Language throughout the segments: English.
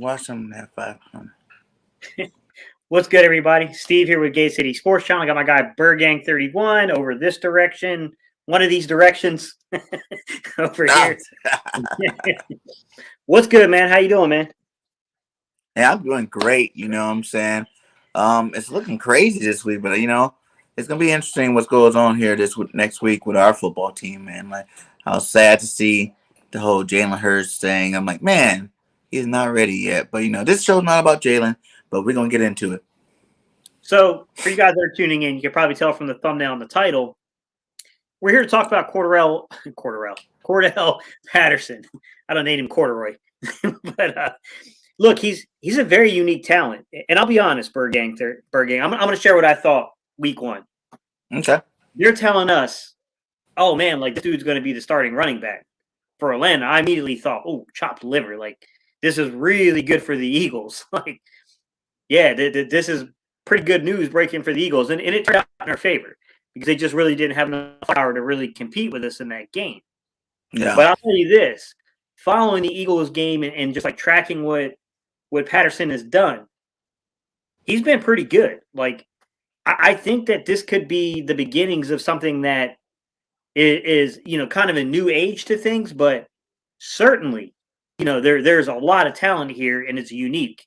Watch them at 500. What's good, everybody? Steve here with Gate City Sports Channel. I got my guy BIRDGANG31 over this direction. One of these directions over here. What's good, man? How you doing, man? Yeah, I'm doing great. You know what I'm saying? It's looking crazy this week, but it's gonna be interesting what goes on here next week with our football team, man. Like, I was sad to see the whole Jalen Hurts thing. I'm like, man, he's not ready yet. But this show's not about Jalen, but we're gonna get into it. So, for you guys that are tuning in, you can probably tell from the thumbnail and the title, we're here to talk about Cordarrelle Patterson. I don't name him Corduroy, but look, he's a very unique talent, and I'll be honest, BIRDGANG. I'm going to share what I thought week one. Okay, they're telling us, oh man, like this dude's going to be the starting running back for Atlanta. I immediately thought, oh, chopped liver, like this is really good for the Eagles. Like, yeah, this is pretty good news breaking for the Eagles, and it turned out in our favor because they just really didn't have enough power to really compete with us in that game. Yeah. But I'll tell you this, following the Eagles game and just like tracking what Patterson has done, he's been pretty good. Like, I think that this could be the beginnings of something that is kind of a new age to things, but certainly, there's a lot of talent here and it's unique.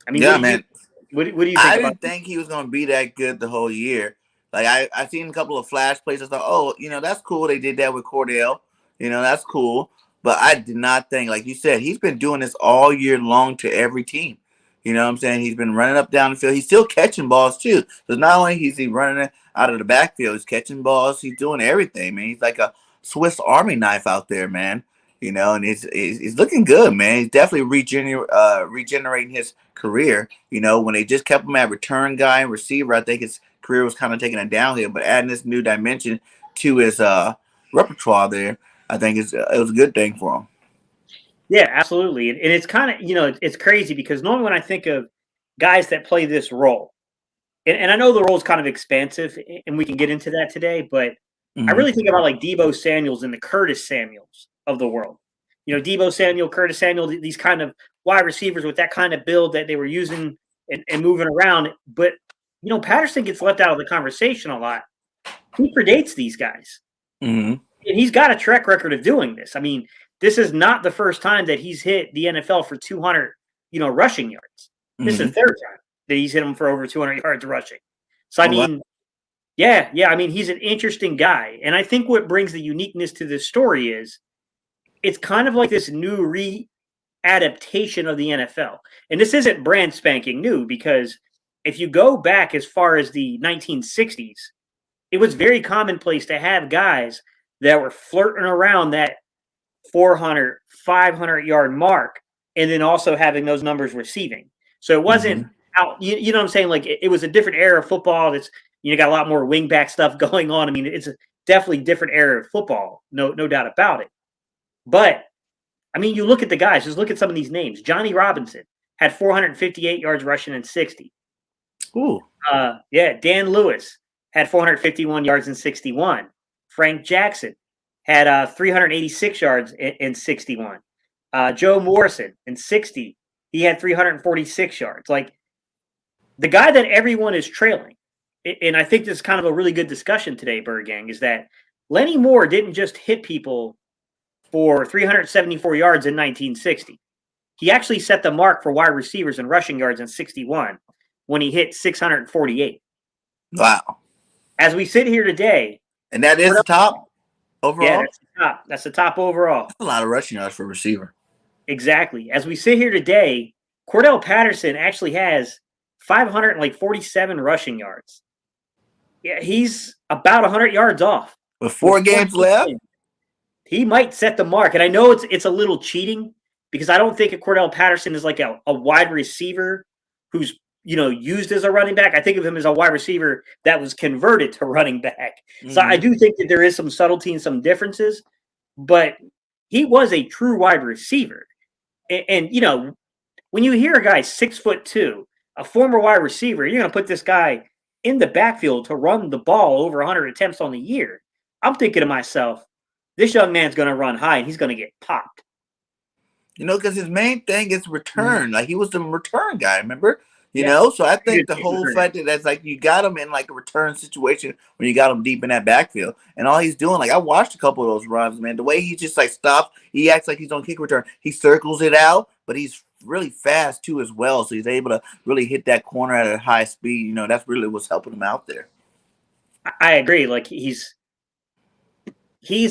I mean, yeah, man. What do you think? I didn't think he was going to be that good the whole year. Like, I seen a couple of flash plays. I thought, oh, that's cool. They did that with Cordarrelle. That's cool. But I did not think, like you said, he's been doing this all year long to every team. You know what I'm saying? He's been running up down the field. He's still catching balls, too. So not only is he running out of the backfield, he's catching balls. He's doing everything, man. He's like a Swiss Army knife out there, man. And he's looking good, man. He's definitely regenerating his career. When they just kept him at return guy and receiver, I think his career was kind of taking a downhill. But adding this new dimension to his repertoire there, I think it was a good thing for him. Yeah, absolutely. And it's kind of, it's crazy because normally when I think of guys that play this role, and I know the role is kind of expansive, and we can get into that today, but I really think about like Deebo Samuels and the Curtis Samuels of the world. Deebo Samuel, Curtis Samuel, these kind of wide receivers with that kind of build that they were using and moving around. But, Patterson gets left out of the conversation a lot. He predates these guys. And he's got a track record of doing this. I mean, this is not the first time that he's hit the NFL for 200, rushing yards. This is the third time that he's hit them for over 200 yards rushing. So, I mean, yeah. I mean, he's an interesting guy. And I think what brings the uniqueness to this story is it's kind of like this new re-adaptation of the NFL. And this isn't brand spanking new because if you go back as far as the 1960s, it was very commonplace to have guys that were flirting around that 400, 500-yard mark and then also having those numbers receiving. So it wasn't out, you know what I'm saying? Like it was a different era of football. That's, got a lot more wingback stuff going on. I mean, it's a definitely different era of football. No doubt about it. But, I mean, you look at the guys. Just look at some of these names. Johnny Robinson had 458 yards rushing and 60. Ooh. Dan Lewis had 451 yards and 61. Frank Jackson had 386 yards and 61. Joe Morrison in 60, he had 346 yards. Like, the guy that everyone is trailing, and I think this is kind of a really good discussion today, BIRDGANG, is that Lenny Moore didn't just hit people for 374 yards in 1960. He actually set the mark for wide receivers and rushing yards in 61 when he hit 648. Wow. As we sit here today. And that is the top overall? Yeah, that's the top. That's the top overall. That's a lot of rushing yards for a receiver. Exactly. As we sit here today, Cordarrelle Patterson actually has 547 rushing yards. Yeah, he's about 100 yards off. With 4 games left? He might set the mark. And I know it's a little cheating because I don't think Cordarrelle Patterson is like a wide receiver who's, used as a running back. I think of him as a wide receiver that was converted to running back. So I do think that there is some subtlety and some differences, but he was a true wide receiver. And when you hear a guy 6'2", a former wide receiver, you're going to put this guy in the backfield to run the ball over 100 attempts on the year. I'm thinking to myself, this young man's going to run high and he's going to get popped. Because his main thing is Mhm. return. Like he was the return guy, remember? Yeah, So I very think good the kick whole returner. fact that that's like you got him in like a return situation when you got him deep in that backfield, and all he's doing, like I watched a couple of those runs, man. The way he just like stops, he acts like he's on kick return. He circles it out, but he's really fast too as well, so he's able to really hit that corner at a high speed. That's really what's helping him out there. I agree. Like he's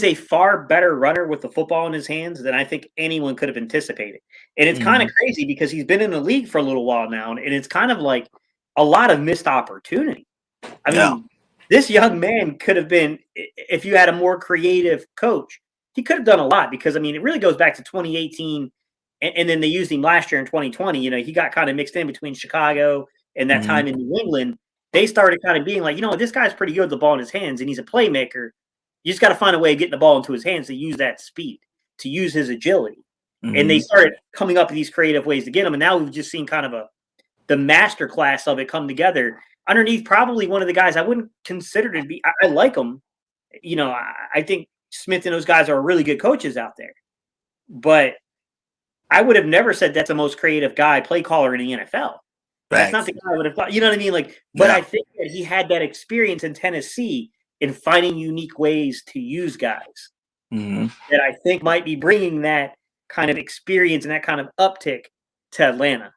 a far better runner with the football in his hands than I think anyone could have anticipated. And it's kind of Mm-hmm. crazy because he's been in the league for a little while now, and it's kind of like a lot of missed opportunity. I Yeah. mean, this young man could have been, if you had a more creative coach, he could have done a lot because, I mean, it really goes back to 2018, and then they used him last year in 2020. He got kind of mixed in between Chicago and that Mm-hmm. time in New England. They started kind of being like, this guy's pretty good with the ball in his hands, and he's a playmaker. You just got to find a way of getting the ball into his hands to use that speed, to use his agility. And they Mm-hmm. started coming up with these creative ways to get him. And now we've just seen kind of the master class of it come together underneath probably one of the guys I wouldn't consider to be. I like him. I think Smith and those guys are really good coaches out there. But I would have never said that's the most creative guy, play caller in the NFL. That's not Facts. the guy I would have thought. You know what I mean? Like, but Yeah. I think that he had that experience in Tennessee in finding unique ways to use guys Mm-hmm. that I think might be bringing that kind of experience and that kind of uptick to Atlanta.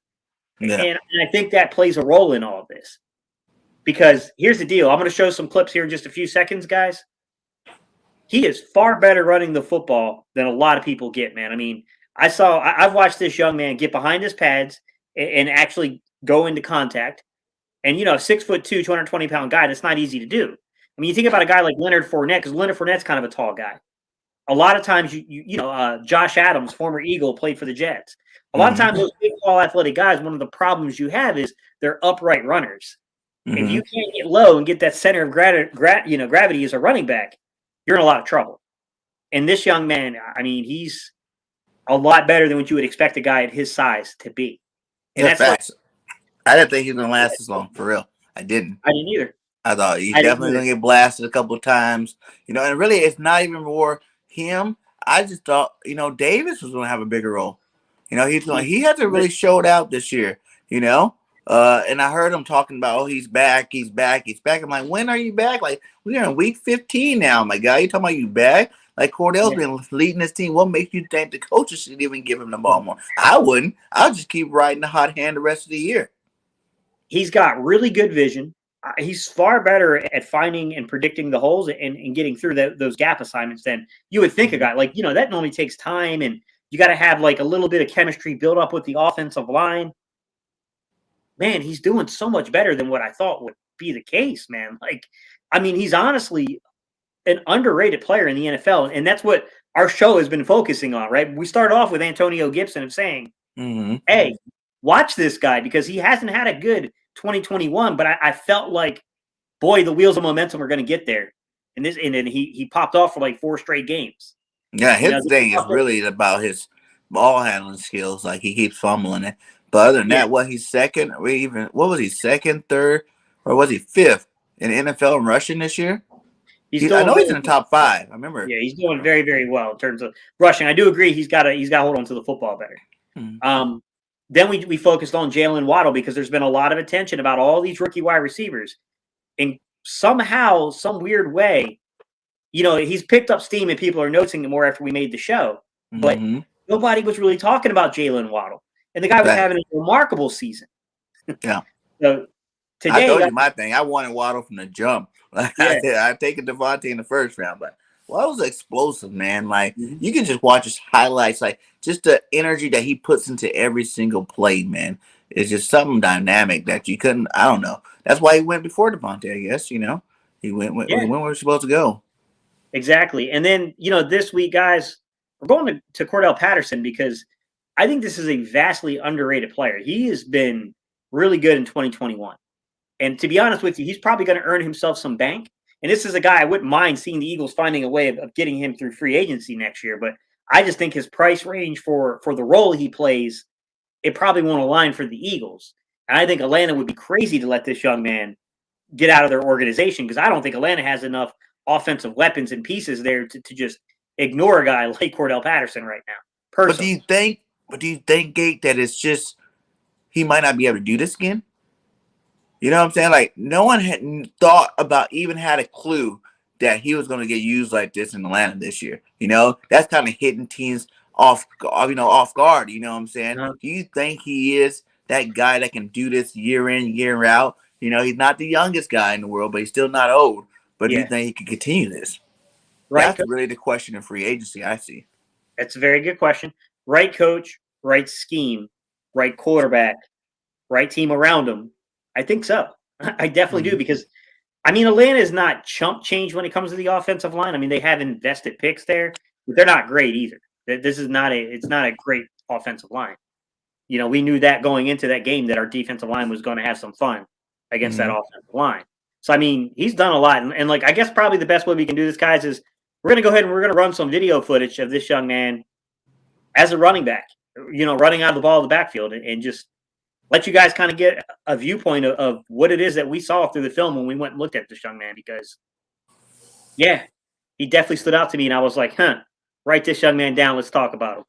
Yeah. And I think that plays a role in all of this. Because here's the deal. I'm going to show some clips here in just a few seconds, guys. He is far better running the football than a lot of people get, man. I mean, I've watched this young man get behind his pads and actually go into contact. And 6'2", 220-pound guy, that's not easy to do. I mean, you think about a guy like Leonard Fournette, because Leonard Fournette's kind of a tall guy. A lot of times, Josh Adams, former Eagle, played for the Jets. A lot of Mm-hmm. times, those big, tall, athletic guys, one of the problems you have is they're upright runners. If Mm-hmm. you can't get low and get that center of gravity as a running back, you're in a lot of trouble. And this young man, I mean, he's a lot better than what you would expect a guy at his size to be. And Yeah, that's like, facts. I didn't think he was gonna last this long, for real. I didn't. I didn't either. I thought he's I didn't definitely either. gonna get blasted a couple of times. And really it's not even more him. I just thought, Davis was gonna have a bigger role. He hasn't really showed out this year, you know? And I heard him talking about, oh, he's back, he's back, he's back. I'm like, when are you back? Like, we're in week 15 now, my guy. You talking about you back? Like Cordarelle's Yeah. been leading this team. What makes you think the coaches should even give him the ball more? I wouldn't. I'll just keep riding the hot hand the rest of the year. He's got really good vision. He's far better at finding and predicting the holes and getting through those gap assignments than you would think a guy. Like, that normally takes time, and you got to have like a little bit of chemistry build up with the offensive line. Man, he's doing so much better than what I thought would be the case, man. Like, I mean, he's honestly an underrated player in the NFL, and that's what our show has been focusing on, right? We started off with Antonio Gibson and saying, Mm-hmm. hey, watch this guy because he hasn't had a good 2021, but I felt like, boy, the wheels of momentum are going to get there. And then he popped off for like 4 straight games. Yeah, his thing is really about his ball handling skills. Like he keeps fumbling it. But other than Yeah, that, he's second, or even what was he, second, third, or was he fifth in NFL in rushing this year? he's I doing know he's in really the well. top 5. I remember. Yeah, he's doing very, very well in terms of rushing. I do agree he's got to hold on to the football better. Mm-hmm. Then we focused on Jaylen Waddle because there's been a lot of attention about all these rookie wide receivers. And somehow, some weird way, he's picked up steam and people are noticing it more after we made the show. But Mm-hmm. nobody was really talking about Jaylen Waddle. And the guy was having a remarkable season. Yeah. So I today, told you my thing. I wanted Waddle from the jump. Like yeah. I've taken Devontae in the first round, but Waddle's explosive, man. Like Mhm. you can just watch his highlights, like just the energy that he puts into every single play, man. It's just something dynamic that you couldn't. I don't know. That's why he went before Devontae. I guess he went Yeah, where we're supposed to go. exactly. And then, this week, guys, we're going to Cordarrelle Patterson because I think this is a vastly underrated player. He has been really good in 2021. And to be honest with you, he's probably going to earn himself some bank. And this is a guy I wouldn't mind seeing the Eagles finding a way of getting him through free agency next year. But I just think his price range for the role he plays, it probably won't align for the Eagles. And I think Atlanta would be crazy to let this young man get out of their organization because I don't think Atlanta has enough offensive weapons and pieces there to just ignore a guy like Cordarrelle Patterson right now, But do personally. you think? But do you think, Gate, that it's just he might not be able to do this again? You know what I'm saying? Like, no one had thought about, even had a clue that he was going to get used like this in Atlanta this year. You know, that's kind of hitting teams off guard. You know what I'm saying? Uh, Do you think he is that guy that can do this year in, year out? You know, he's not the youngest guy in the world, but he's still not old. But do you yeah, think he can continue this? right. That's really the question in free agency, I see. That's a very good question. Right coach, right scheme, right quarterback, right team around him. I think so. I definitely do, because I mean, Atlanta is not chump change when it comes to the offensive line. I mean, they have invested picks there, but they're not great either. This is not it's not a great offensive line. You know, we knew that going into that game that our defensive line was going to have some fun against that Mm-hmm. offensive line. So I mean, he's done a lot, and like I guess probably the best way we can do this, guys, is we're going to go ahead and we're going to run some video footage of this young man as a running back. You know, running out of the ball of the backfield, and just let you guys kind of get a viewpoint of what it is that we saw through the film when we went and looked at this young man. Because, yeah, he definitely stood out to me, and I was like, huh, write this young man down. Let's talk about him.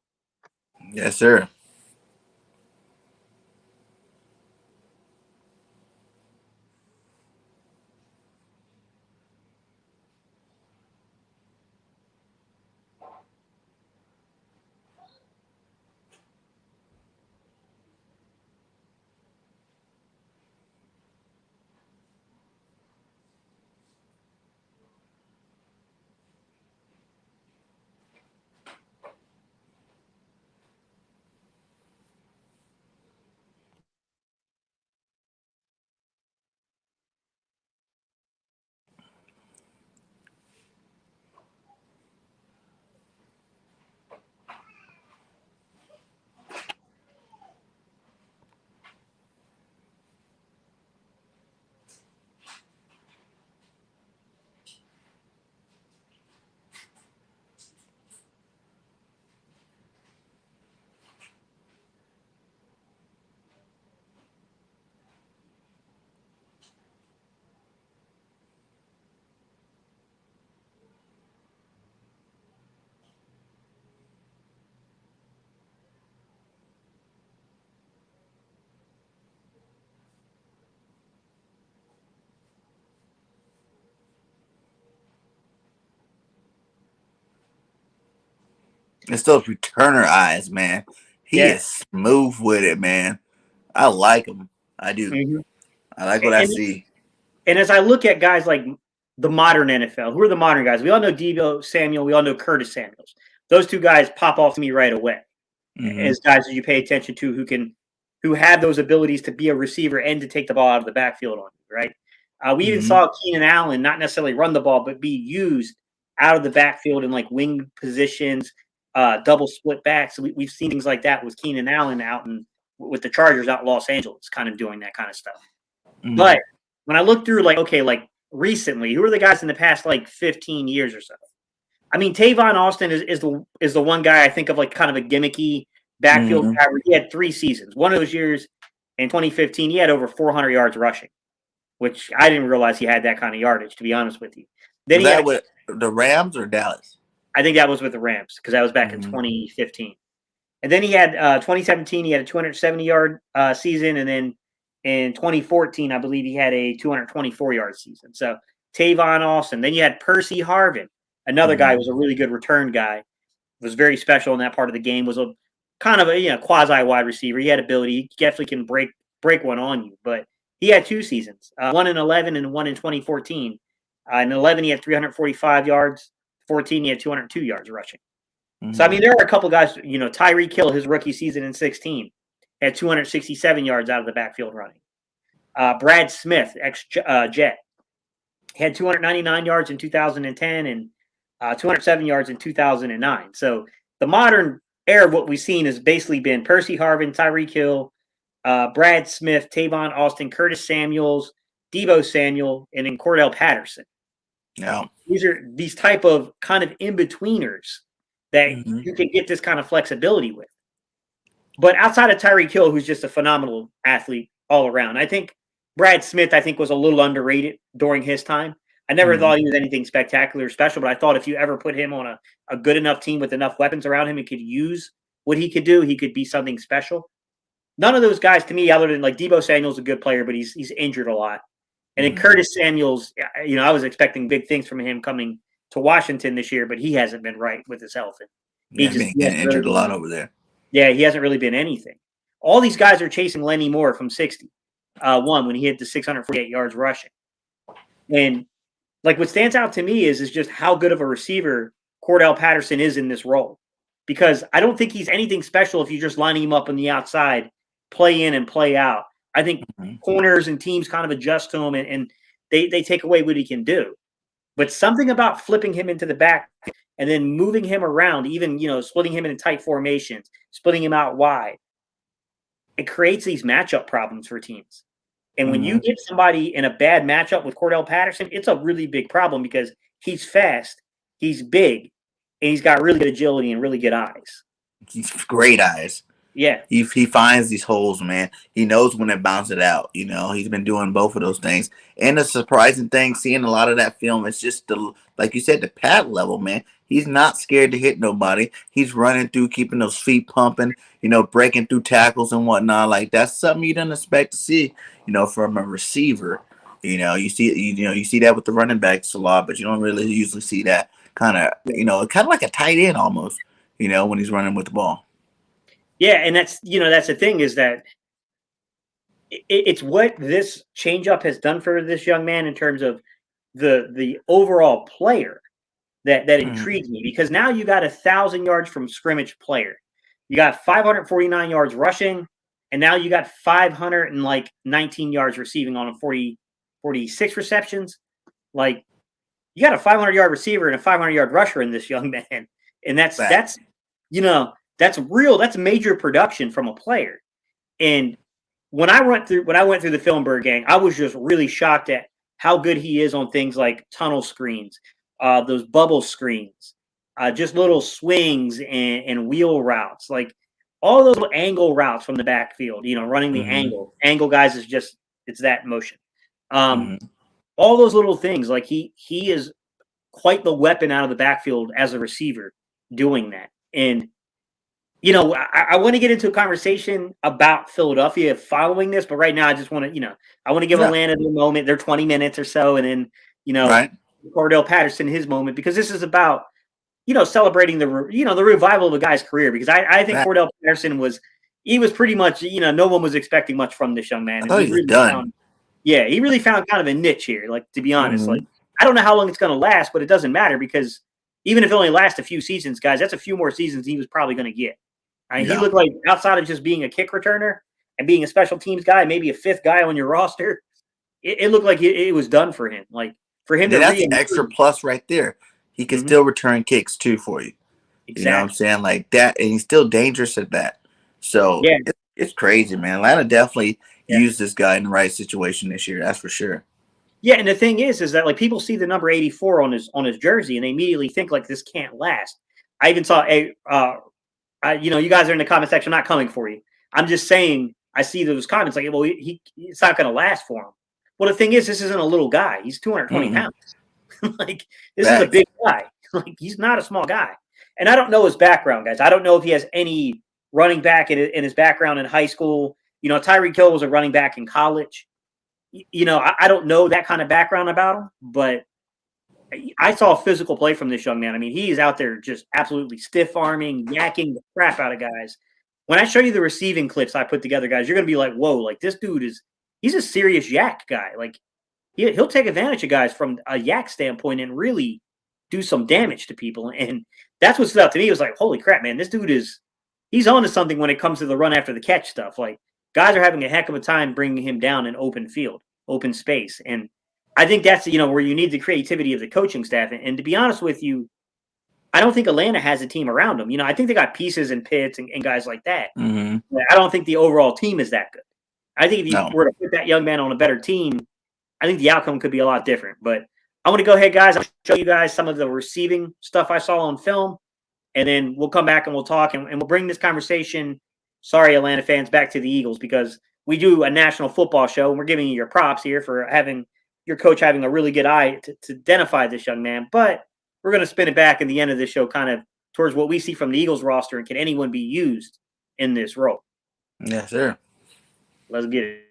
Yes, sir. It's those returner eyes, man. He Yeah. is smooth with it, man. I like him. I do. Mm-hmm. I like what I And see. and as I look at guys like the modern NFL, who are the modern guys? We all know Debo Samuel. We all know Curtis Samuels. Those two guys pop off to me right away Mm-hmm. as guys that you pay attention to who have those abilities to be a receiver and to take the ball out of the backfield on you, right? We even Mm-hmm. saw Keenan Allen not necessarily run the ball, but be used out of the backfield in like wing positions, double split backs. We've seen things like that with Keenan Allen out in with the Chargers out in Los Angeles, kind of doing that kind of stuff. Mm-hmm. But when I look through, like, okay, like recently, who are the guys in the past like 15 years or so? I mean, Tavon Austin is the one guy I think of, like kind of a gimmicky backfield Mm-hmm. guy where he had 3 seasons. One of those years in 2015, he had over 400 yards rushing, which I didn't realize he had that kind of yardage, to be honest with you. Then Was he had, that with the Rams or Dallas? I think that was with the Rams because that was back in Mm-hmm. 2015. And then he had 2017, he had a 270-yard season. And then in 2014, I believe he had a 224-yard season. So Tavon Austin. Then you had Percy Harvin, another guy who Mm-hmm. was a really good return guy, was very special in that part of the game, was a kind of a quasi wide receiver. He had ability. He definitely can break one on you. But he had 2 seasons, one in 11 and one in 2014. In 11, he had 345 yards. 14, he had 202 yards rushing. So, I Mm-hmm. mean, there are a couple guys, Tyreek Hill, his rookie season in 16, had 267 yards out of the backfield running. Brad Smith, ex-Jet, had 299 yards in 2010 and 207 yards in 2009. So the modern era of what we've seen has basically been Percy Harvin, Tyreek Hill, Brad Smith, Tavon Austin, Curtis Samuels, Debo Samuel, and then Cordarrelle Patterson. Yeah. These are these type of kind of in-betweeners that Mm-hmm. you can get this kind of flexibility with. But outside of Tyreek Hill, who's just a phenomenal athlete all around, I think Brad Smith, was a little underrated during his time. I never Mm-hmm. thought he was anything spectacular or special, but I thought if you ever put him on a good enough team with enough weapons around him and could use what he could do. He could be something special. None of those guys to me, other than like Deebo Samuel's a good player, but he's injured a lot. And then Curtis Samuel's, I was expecting big things from him coming to Washington this year, but he hasn't been right with his health. And he been getting injured a lot over there. Yeah, he hasn't really been anything. All these guys are chasing Lenny Moore from 60. When he hit the 648 yards rushing. And like what stands out to me is just how good of a receiver Cordarrelle Patterson is in this role. Because I don't think he's anything special if you just line him up on the outside, play in and play out. I think corners and teams kind of adjust to him and they take away what he can do. But something about flipping him into the back and then moving him around, even, splitting him into tight formations, splitting him out wide, it creates these matchup problems for teams. And when you get somebody in a bad matchup with Cordarrelle Patterson, it's a really big problem because he's fast, he's big, and he's got really good agility and really good eyes. He's great eyes. Yeah. He finds these holes, man. He knows when to bounce it out. He's been doing both of those things. And the surprising thing, seeing a lot of that film, is just like you said, the pad level, man. He's not scared to hit nobody. He's running through, keeping those feet pumping, breaking through tackles and whatnot. Like, that's something you don't expect to see, from a receiver. You see that with the running backs a lot, but you don't really usually see that kind of like a tight end almost, when he's running with the ball. Yeah, and that's the thing is that it's what this changeup has done for this young man in terms of the overall player that intrigues me, because now you got 1,000 yards from scrimmage player, you got 549 yards rushing, and now you got 519 yards receiving on 46 receptions. Like, you got a 500-yard receiver and a 500-yard rusher in this young man, and that's real. That's major production from a player. And when I went through the film, BIRDGANG, I was just really shocked at how good he is on things like tunnel screens, those bubble screens, just little swings and wheel routes, like all those little angle routes from the backfield. Running the angle guys it's that motion. All those little things, like he is quite the weapon out of the backfield as a receiver doing that. And I want to get into a conversation about Philadelphia following this, but right now I just want to, I want to give Atlanta the moment. They're 20 minutes or so, and then, Cordarrelle Patterson his moment, because this is about, celebrating the revival of a guy's career. Because I think Cordarrelle Patterson was pretty much, no one was expecting much from this young man. I thought he was done. He really found kind of a niche here. Like, to be honest, like, I don't know how long it's going to last, but it doesn't matter, because even if it only lasts a few seasons, guys, that's a few more seasons he was probably going to get. He looked like, outside of just being a kick returner and being a special teams guy, maybe a fifth guy on your roster, it looked like it was done for him. Like, for him that's an extra plus right there. He can still return kicks too for you. Exactly. You know what I'm saying? Like that, and he's still dangerous at that. So it's crazy, man. Atlanta definitely used this guy in the right situation this year. That's for sure. Yeah, and the thing is that, like, people see the number 84 on his jersey and they immediately think, like, this can't last. I even saw you guys are in the comment section, not coming for you. I'm just saying, I see those comments like, well, it's not going to last for him. Well, the thing is, this isn't a little guy. He's 220 pounds. Like, this is a big guy. Like, he's not a small guy. And I don't know his background, guys. I don't know if he has any running back in his background in high school. Tyreek Hill was a running back in college. I don't know that kind of background about him, but I saw physical play from this young man. I mean, he is out there just absolutely stiff arming, yakking the crap out of guys. When I show you the receiving clips I put together, guys, you're going to be like, whoa, like, this dude he's a serious yak guy. Like, he'll take advantage of guys from a yak standpoint and really do some damage to people. And that's what stood out to me. It was like, holy crap, man, this dude he's on to something when it comes to the run after the catch stuff. Like, guys are having a heck of a time bringing him down in open field, open space. And I think that's, where you need the creativity of the coaching staff. And to be honest with you, I don't think Atlanta has a team around him. I think they got pieces and Pitts and guys like that. I don't think the overall team is that good. I think if you were to put that young man on a better team, I think the outcome could be a lot different. But I want to go ahead, guys. I'll show you guys some of the receiving stuff I saw on film, and then we'll come back and we'll talk, and we'll bring this conversation, sorry, Atlanta fans, back to the Eagles, because we do a national football show, and we're giving you your props here for having your coach having a really good eye to identify this young man. But we're going to spin it back in the end of this show kind of towards what we see from the Eagles roster, and can anyone be used in this role? Yes, sir. Let's get it.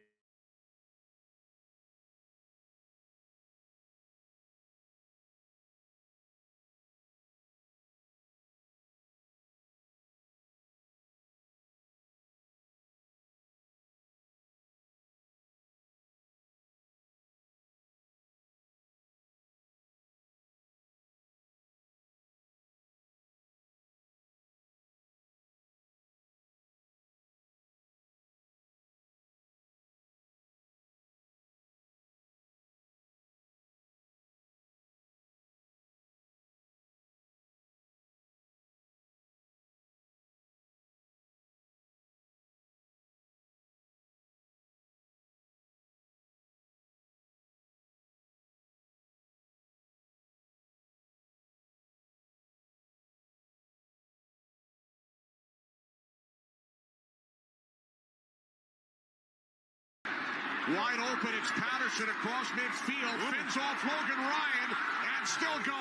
Wide open, it's Patterson across midfield, fins off Logan Ryan, and still going.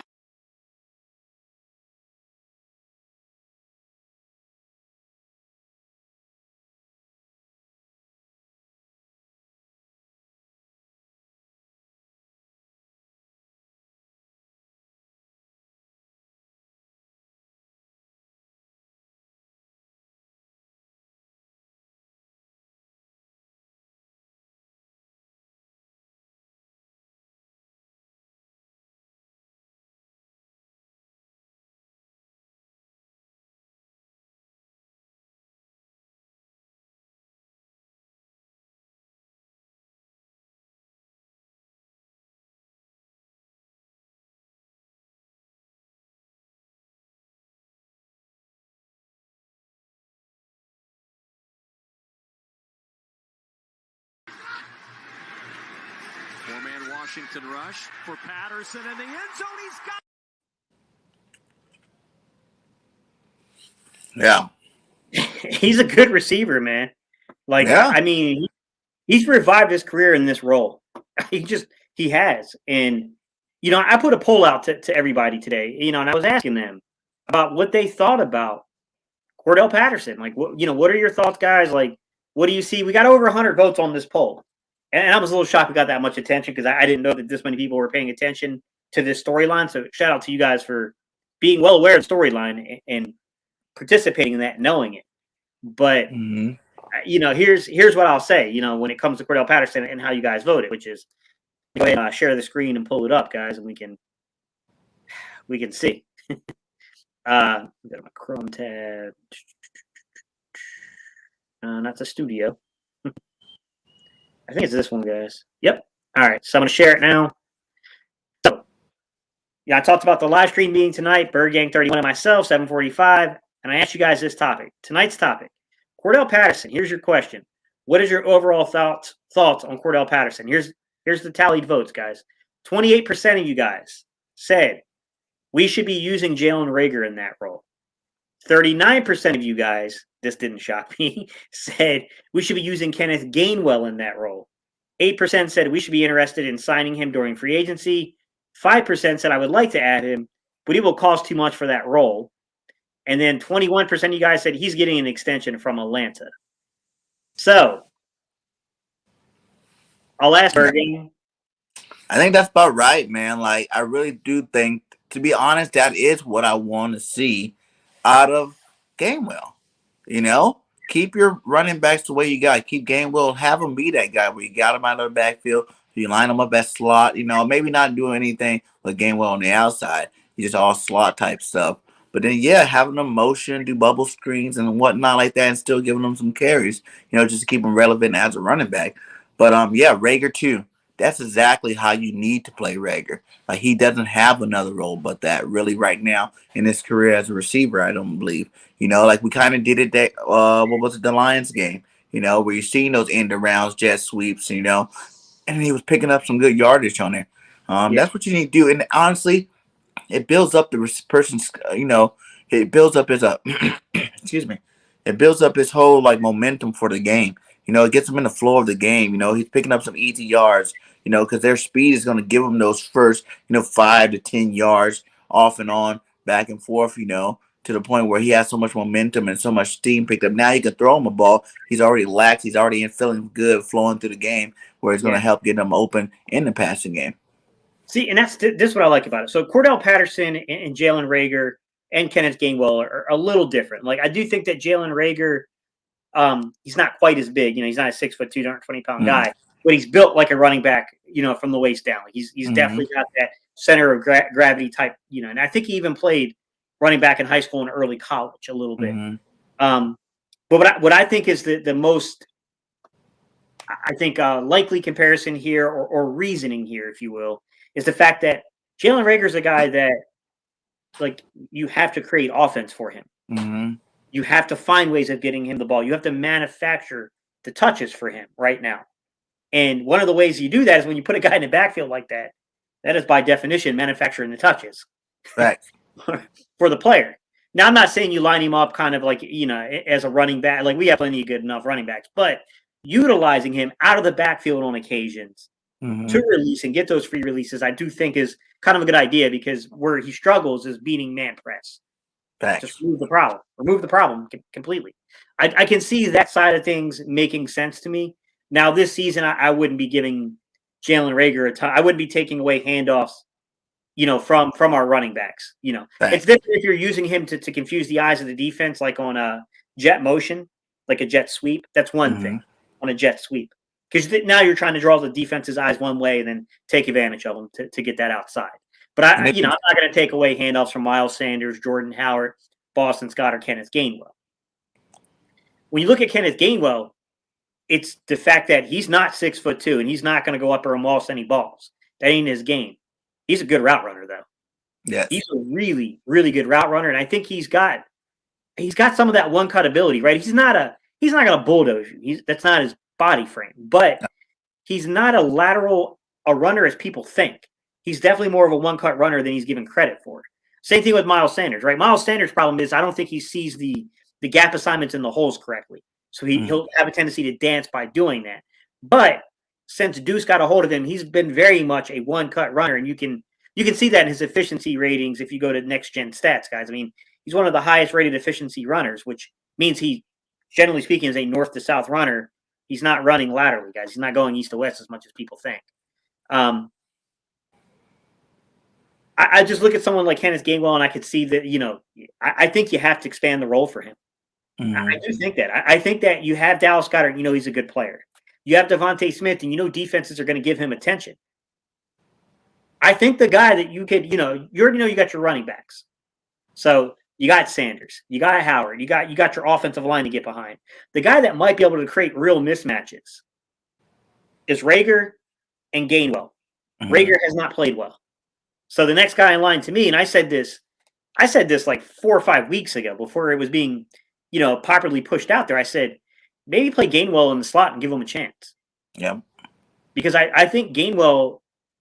Four-man Washington rush for Patterson in the end zone. He's got. Yeah. He's a good receiver, man. Like, Yeah. I mean, he's revived his career in this role. He has. And, you know, I put a poll out to everybody today, you know, and I was asking them about what they thought about Cordarrelle Patterson. Like, what are your thoughts, guys? Like, what do you see? We got over 100 votes on this poll. And I was a little shocked we got that much attention because I didn't know that this many people were paying attention to this storyline. So shout out to you guys for being well aware of the storyline and participating in that, knowing it. But, you know, here's what I'll say, you know, when it comes to Cordarrelle Patterson and how you guys voted, which is, go ahead and share the screen and pull it up, guys, and we can see. We got my Chrome tab. Not the studio. I think it's this one, guys. Yep. All right. So I'm going to share it now. So, yeah, I talked about the live stream meeting tonight, BIRDGANG 31 and myself, 7:45. And I asked you guys this topic. Tonight's topic, Cordarrelle Patterson. Here's your question. What is your overall thoughts on Cordarrelle Patterson? Here's the tallied votes, guys. 28% of you guys said we should be using Jalen Reagor in that role. 39% of you guys, this didn't shock me, said we should be using Kenneth Gainwell in that role. 8% said we should be interested in signing him during free agency. 5% said I would like to add him, but he will cost too much for that role. And then 21% of you guys said he's getting an extension from Atlanta. So, I'll ask BIRDGANG. I think that's about right, man. Like, I really do think, to be honest, that is what I want to see out of Gainwell. You know, keep your running backs the way you got. Keep Gainwell, have him be that guy where you got him out of the backfield. You line him up at slot. You know, maybe not doing anything with Gainwell on the outside. He's just all slot type stuff. But then, yeah, having them motion, do bubble screens and whatnot like that, and still giving them some carries. You know, just to keep them relevant as a running back. But yeah, Reagor too. That's exactly how you need to play Reagor. Like, he doesn't have another role but that really right now in his career as a receiver, I don't believe. You know, like we kind of did it that, what was it, the Lions game, you know, where you're seeing those end arounds, jet sweeps, you know, and he was picking up some good yardage on there. That's what you need to do. And honestly, it builds up the person's, you know, it builds up his, excuse me, it builds up his whole, like, momentum for the game. You know, it gets him in the flow of the game. You know, he's picking up some easy yards, you know, because their speed is going to give him those first, 5 to 10 yards off and on, back and forth, to the point where he has so much momentum and so much steam picked up. Now you can throw him a ball. He's already lax. He's already feeling good, flowing through the game, where it's going to help get him open in the passing game. See, and this is what I like about it. So Cordarrelle Patterson and Jalen Reagor and Kenneth Gainwell are a little different. Like, I do think that Jalen Reagor, he's not quite as big. He's not a 6'2", 220-pound guy, but he's built like a running back, from the waist down. Like he's definitely got that center of gravity type, and I think he even played running back in high school and early college a little bit. But what I think is the most, I think, likely comparison here or reasoning here, if you will, is the fact that Jalen Reagor is a guy that, like, you have to create offense for him. You have to find ways of getting him the ball. You have to manufacture the touches for him right now. And one of the ways you do that is when you put a guy in the backfield like that. That is by definition manufacturing the touches. Right. For the player. Now, I'm not saying you line him up kind of like, as a running back. Like, we have plenty of good enough running backs. But utilizing him out of the backfield on occasions to release and get those free releases, I do think is kind of a good idea, because where he struggles is beating man press. Facts. Just remove the problem completely. I can see that side of things making sense to me. Now, this season, I wouldn't be giving Jalen Reagor a ton. I wouldn't be taking away handoffs, from our running backs. It's different if you're using him to confuse the eyes of the defense, like on a jet motion, like a jet sweep. That's one thing on a jet sweep, because now you're trying to draw the defense's eyes one way and then take advantage of them to get that outside. But I'm not going to take away handoffs from Miles Sanders, Jordan Howard, Boston Scott, or Kenneth Gainwell. When you look at Kenneth Gainwell, it's the fact that he's not 6'2" and he's not going to go up or lost any balls. That ain't his game. He's a good route runner, though. Yes. He's a really, really good route runner, and I think he's got some of that one cut ability, right? He's not going to bulldoze you. That's not his body frame, but he's not a runner as people think. He's definitely more of a one cut runner than he's given credit for. Same thing with Miles Sanders, right? Miles Sanders' problem is I don't think he sees the gap assignments in the holes correctly. So he'll have a tendency to dance by doing that. But since Deuce got a hold of him, he's been very much a one-cut runner, and you can see that in his efficiency ratings if you go to next-gen stats, guys. I mean, he's one of the highest-rated efficiency runners, which means he, generally speaking, is a north-to-south runner. He's not running laterally, guys. He's not going east to west as much as people think. I just look at someone like Kenneth Gainwell, and I could see that, I think you have to expand the role for him. I do think that. I think that you have Dallas Goedert, he's a good player. You have Devontae Smith, and defenses are going to give him attention. I think the guy that you could, you already know you got your running backs. So you got Sanders, you got Howard, you got your offensive line to get behind. The guy that might be able to create real mismatches is Reagor and Gainwell. Reagor has not played well. So the next guy in line to me, and I said this like 4 or 5 weeks ago before it was being, popularly pushed out there. I said, maybe play Gainwell in the slot and give him a chance. Yeah. Because I think Gainwell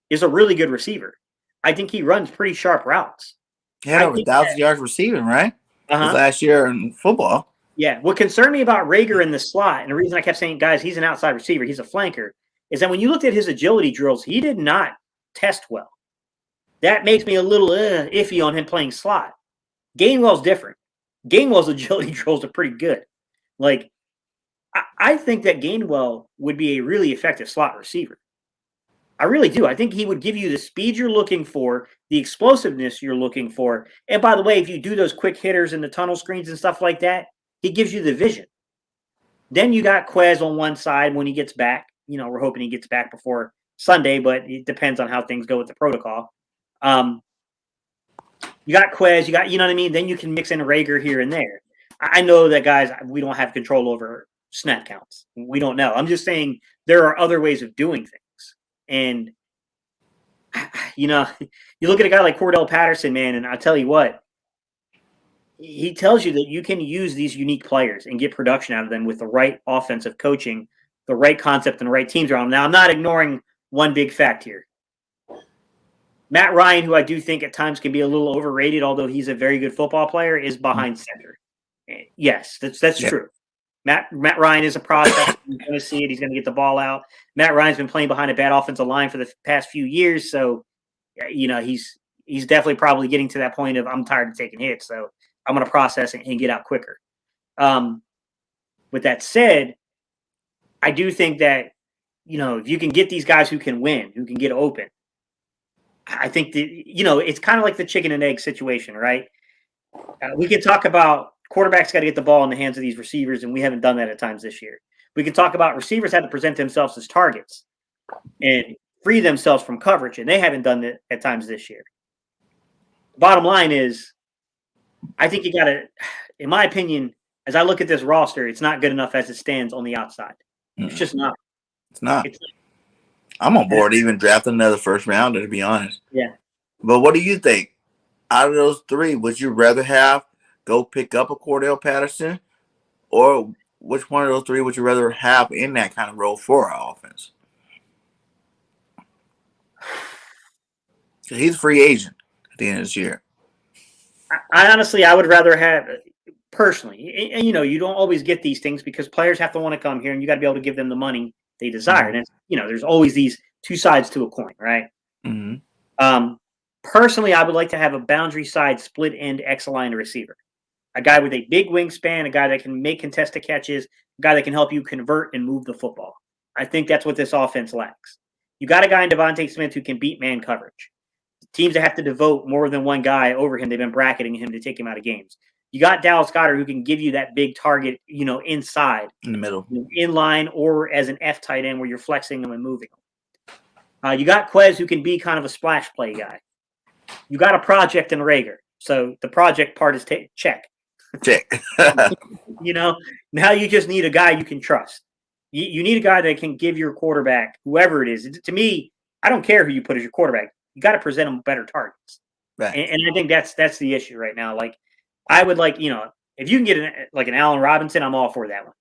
is a really good receiver. I think he runs pretty sharp routes. He had over 1,000 yards receiving, right? Last year in football. Yeah. What concerned me about Reagor in the slot, and the reason I kept saying, guys, he's an outside receiver, he's a flanker, is that when you looked at his agility drills, he did not test well. That makes me a little iffy on him playing slot. Gainwell's different. Gainwell's agility drills are pretty good. Like, I think that Gainwell would be a really effective slot receiver. I really do. I think he would give you the speed you're looking for, the explosiveness you're looking for. And by the way, if you do those quick hitters and the tunnel screens and stuff like that, he gives you the vision. Then you got Quez on one side when he gets back. We're hoping he gets back before Sunday, but it depends on how things go with the protocol. You got Quez, you know what I mean? Then you can mix in a Reagor here and there. I know that, guys, we don't have control over snap counts. We don't know. I'm just saying there are other ways of doing things. And, you look at a guy like Cordarrelle Patterson, man, and I'll tell you what, he tells you that you can use these unique players and get production out of them with the right offensive coaching, the right concept, and the right teams around them. Now, I'm not ignoring one big fact here. Matt Ryan, who I do think at times can be a little overrated, although he's a very good football player, is behind center. Yes, that's true. Matt Ryan is a process. He's going to see it. He's going to get the ball out. Matt Ryan's been playing behind a bad offensive line for the past few years, so he's definitely probably getting to that point of I'm tired of taking hits. So I'm going to process it and get out quicker. With that said, I do think that, if you can get these guys who can win, who can get open, I think that, it's kind of like the chicken and egg situation, right? We can talk about quarterbacks got to get the ball in the hands of these receivers, and we haven't done that at times this year. We can talk about receivers had to present themselves as targets and free themselves from coverage, and they haven't done that at times this year. The bottom line is, I think you got to, in my opinion, as I look at this roster, it's not good enough as it stands on the outside. It's just not. It's not. I'm on board even drafting another first rounder, to be honest. Yeah. But what do you think? Out of those three, would you rather have go pick up a Cordarrelle Patterson, or which one of those three would you rather have in that kind of role for our offense? He's a free agent at the end of this year. I honestly, I would rather have, personally, and you don't always get these things because players have to want to come here, and you got to be able to give them the money they desire. And there's always these two sides to a coin, right? Mm-hmm. Personally, I would like to have a boundary side split end X-line receiver, a guy with a big wingspan, a guy that can make contested catches, a guy that can help you convert and move the football. I think that's what this offense lacks. You got a guy in Devontae Smith who can beat man coverage. Teams that have to devote more than one guy over him, they've been bracketing him to take him out of games. You got Dallas Goedert who can give you that big target, inside, in the middle, in line, or as an F tight end where you're flexing them and moving them. You got Quez who can be kind of a splash play guy. You got a project in Reagor, so the project part is check. Check. Now you just need a guy you can trust. You need a guy that can give your quarterback, whoever it is. To me, I don't care who you put as your quarterback. You got to present them better targets. Right. And I think that's the issue right now. Like, I would like, if you can get an Allen Robinson, I'm all for that one.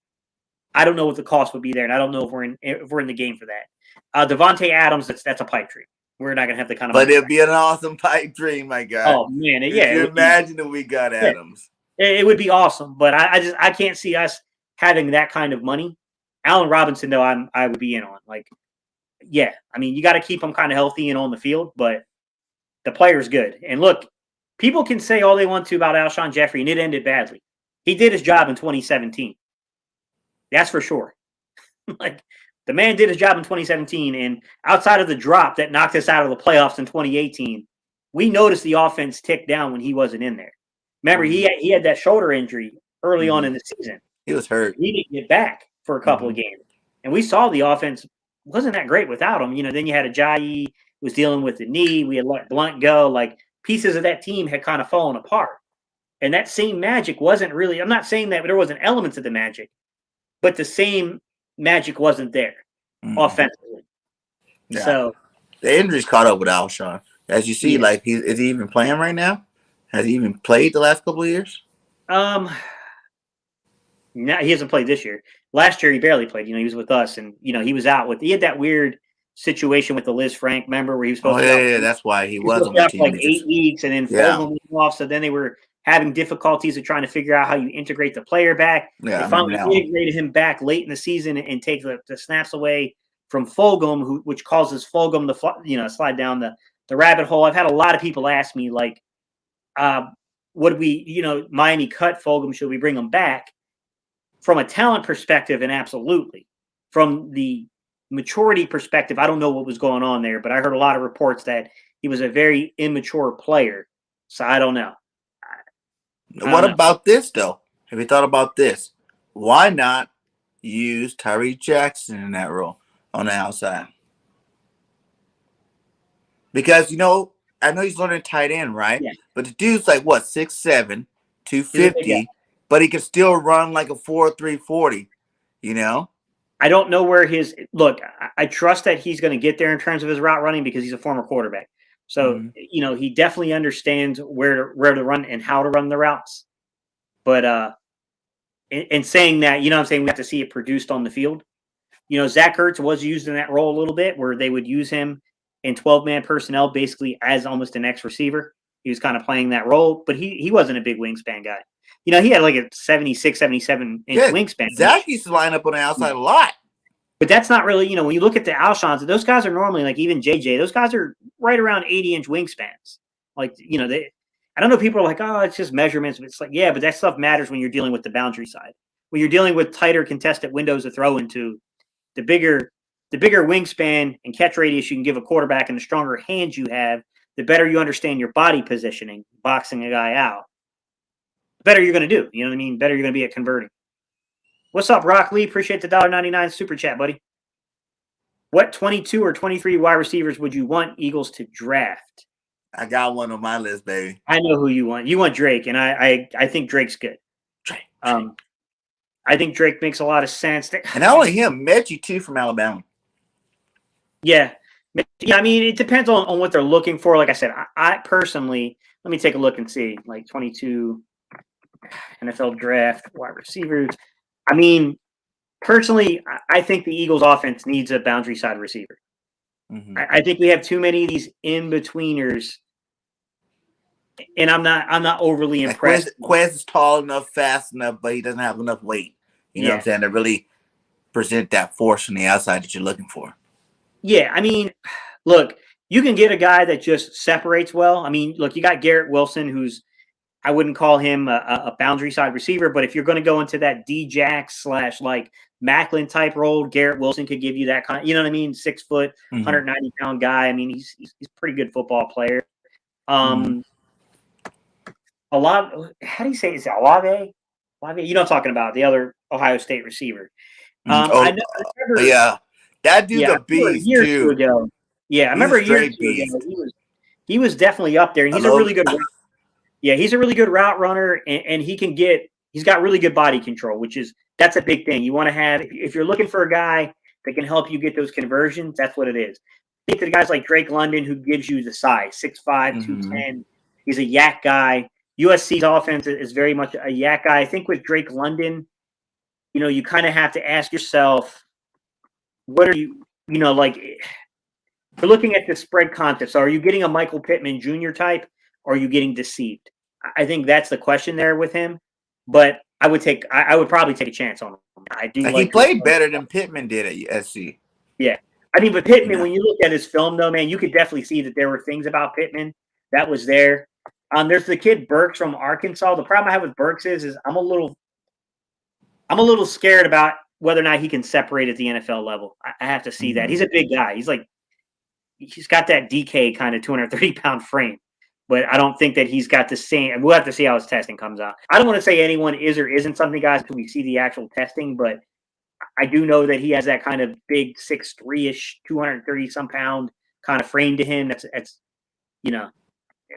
I don't know what the cost would be there, and I don't know if we're in the game for that. Devontae Adams, that's a pipe dream. We're not gonna have the kind of. But it'd be an awesome pipe dream, my God. Oh man, yeah. Could you imagine if we got Adams? It would be awesome, but I can't see us having that kind of money. Allen Robinson, though, I would be in on. Like, yeah, I mean, you got to keep him kind of healthy and on the field, but the player's good. And look, people can say all they want to about Alshon Jeffrey, and it ended badly. He did his job in 2017. That's for sure. Like, the man did his job in 2017, and outside of the drop that knocked us out of the playoffs in 2018, we noticed the offense tick down when he wasn't in there. Remember, he had that shoulder injury early on in the season. He was hurt. He didn't get back for a couple of games. And we saw the offense wasn't that great without him. Then you had Ajayi who was dealing with the knee. We had let Blunt go. Like, pieces of that team had kind of fallen apart. And that same magic wasn't really – I'm not saying that there wasn't elements of the magic, but the same magic wasn't there offensively. Yeah. So the injuries caught up with Alshon. As you see, like, is he even playing right now? Has he even played the last couple of years? No, he hasn't played this year. Last year, he barely played. He was with us, and, he was out with – he had that weird situation with the Liz Frank, remember, where he was supposed to – yeah, that's why he wasn't with like 8 weeks, and then Fogle went off, so then they were having difficulties of trying to figure out how you integrate the player back. Yeah, they finally integrated him back late in the season and take the snaps away from Fulgham, which causes Fulgham to slide down the rabbit hole. I've had a lot of people ask me, like, would we, Miami cut Fulgham? Should we bring him back? From a talent perspective, and absolutely. From the maturity perspective, I don't know what was going on there, but I heard a lot of reports that he was a very immature player. So I don't know. What about this, though? Have you thought about this? Why not use Tyree Jackson in that role on the outside? Because, I know he's learning tight end, right? Yeah. But the dude's like, what, 6'7", 250, but he can still run like a 4.3 40, I don't know where look, I trust that he's going to get there in terms of his route running because he's a former quarterback. So, he definitely understands where to run and how to run the routes. But in saying that, we have to see it produced on the field. Zach Ertz was used in that role a little bit where they would use him in 12-man personnel basically as almost an X receiver. He was kind of playing that role, but he wasn't a big wingspan guy. He had like a 76, 77-inch wingspan. Zach used to line up on the outside a lot. But that's not really, when you look at the Alshons, those guys are normally, like even JJ, those guys are right around 80-inch wingspans. Like, I don't know. People are like, oh, it's just measurements. But it's like, yeah, but that stuff matters when you're dealing with the boundary side. When you're dealing with tighter contested windows to throw into, the bigger wingspan and catch radius you can give a quarterback and the stronger hands you have, the better you understand your body positioning, boxing a guy out, the better you're going to do. You know what I mean? Better you're going to be at converting. What's up, Rock Lee? Appreciate the $1.99 super chat, buddy. What 22 or 23 wide receivers would you want Eagles to draft? I got one on my list, baby. I know who you want. You want Drake, and I think Drake's good. Drake. I think Drake makes a lot of sense. And not only him, Mechie too from Alabama. Yeah. I mean, it depends on what they're looking for. Like I said, I personally, let me take a look and see, like 22 NFL draft wide receivers. I mean, personally, I think the Eagles offense needs a boundary side receiver. Mm-hmm. I think we have too many of these in-betweeners, and I'm not overly impressed. Quez is tall enough, fast enough, but he doesn't have enough weight. You know what I'm saying? To really present that force on the outside that you're looking for. Yeah, I mean, look, you can get a guy that just separates well. I mean, look, you got Garrett Wilson, who's, I wouldn't call him a boundary side receiver, but if you're going to go into that D-Jax / like Macklin type role, Garrett Wilson could give you that kind of, you know what I mean? 6 foot, 190-pound guy. I mean, he's a pretty good football player. How do you say it? Is it Olave? You know what I'm talking about, the other Ohio State receiver. Yeah. That dude's a beast, too. Ago. Yeah, I remember a year or two ago, he was definitely up there, and he's a really good he's a really good route runner, and he's got really good body control, that's a big thing. You want to have, if you're looking for a guy that can help you get those conversions, that's what it is. Think of the guys like Drake London, who gives you the size, 6'5", 210. He's a yak guy. USC's offense is very much a yak guy. I think with Drake London, you kind of have to ask yourself, what are you, like, we're looking at the spread contest. So are you getting a Michael Pittman Jr. type, or are you getting deceived? I think that's the question there with him. But I would probably take a chance on him. I do. He played better than Pittman did at USC. Yeah. I mean, but Pittman, when you look at his film, though, man, you could definitely see that there were things about Pittman that was there. There's the kid Burks from Arkansas. The problem I have with Burks is I'm a little scared about whether or not he can separate at the NFL level. I have to see that. He's a big guy. He's got that DK kind of 230-pound frame, but I don't think that he's got the same. We'll have to see how his testing comes out. I don't want to say anyone is or isn't something, guys, until we see the actual testing, but I do know that he has that kind of big 6'3"-ish, 230-some pound kind of frame to him. That's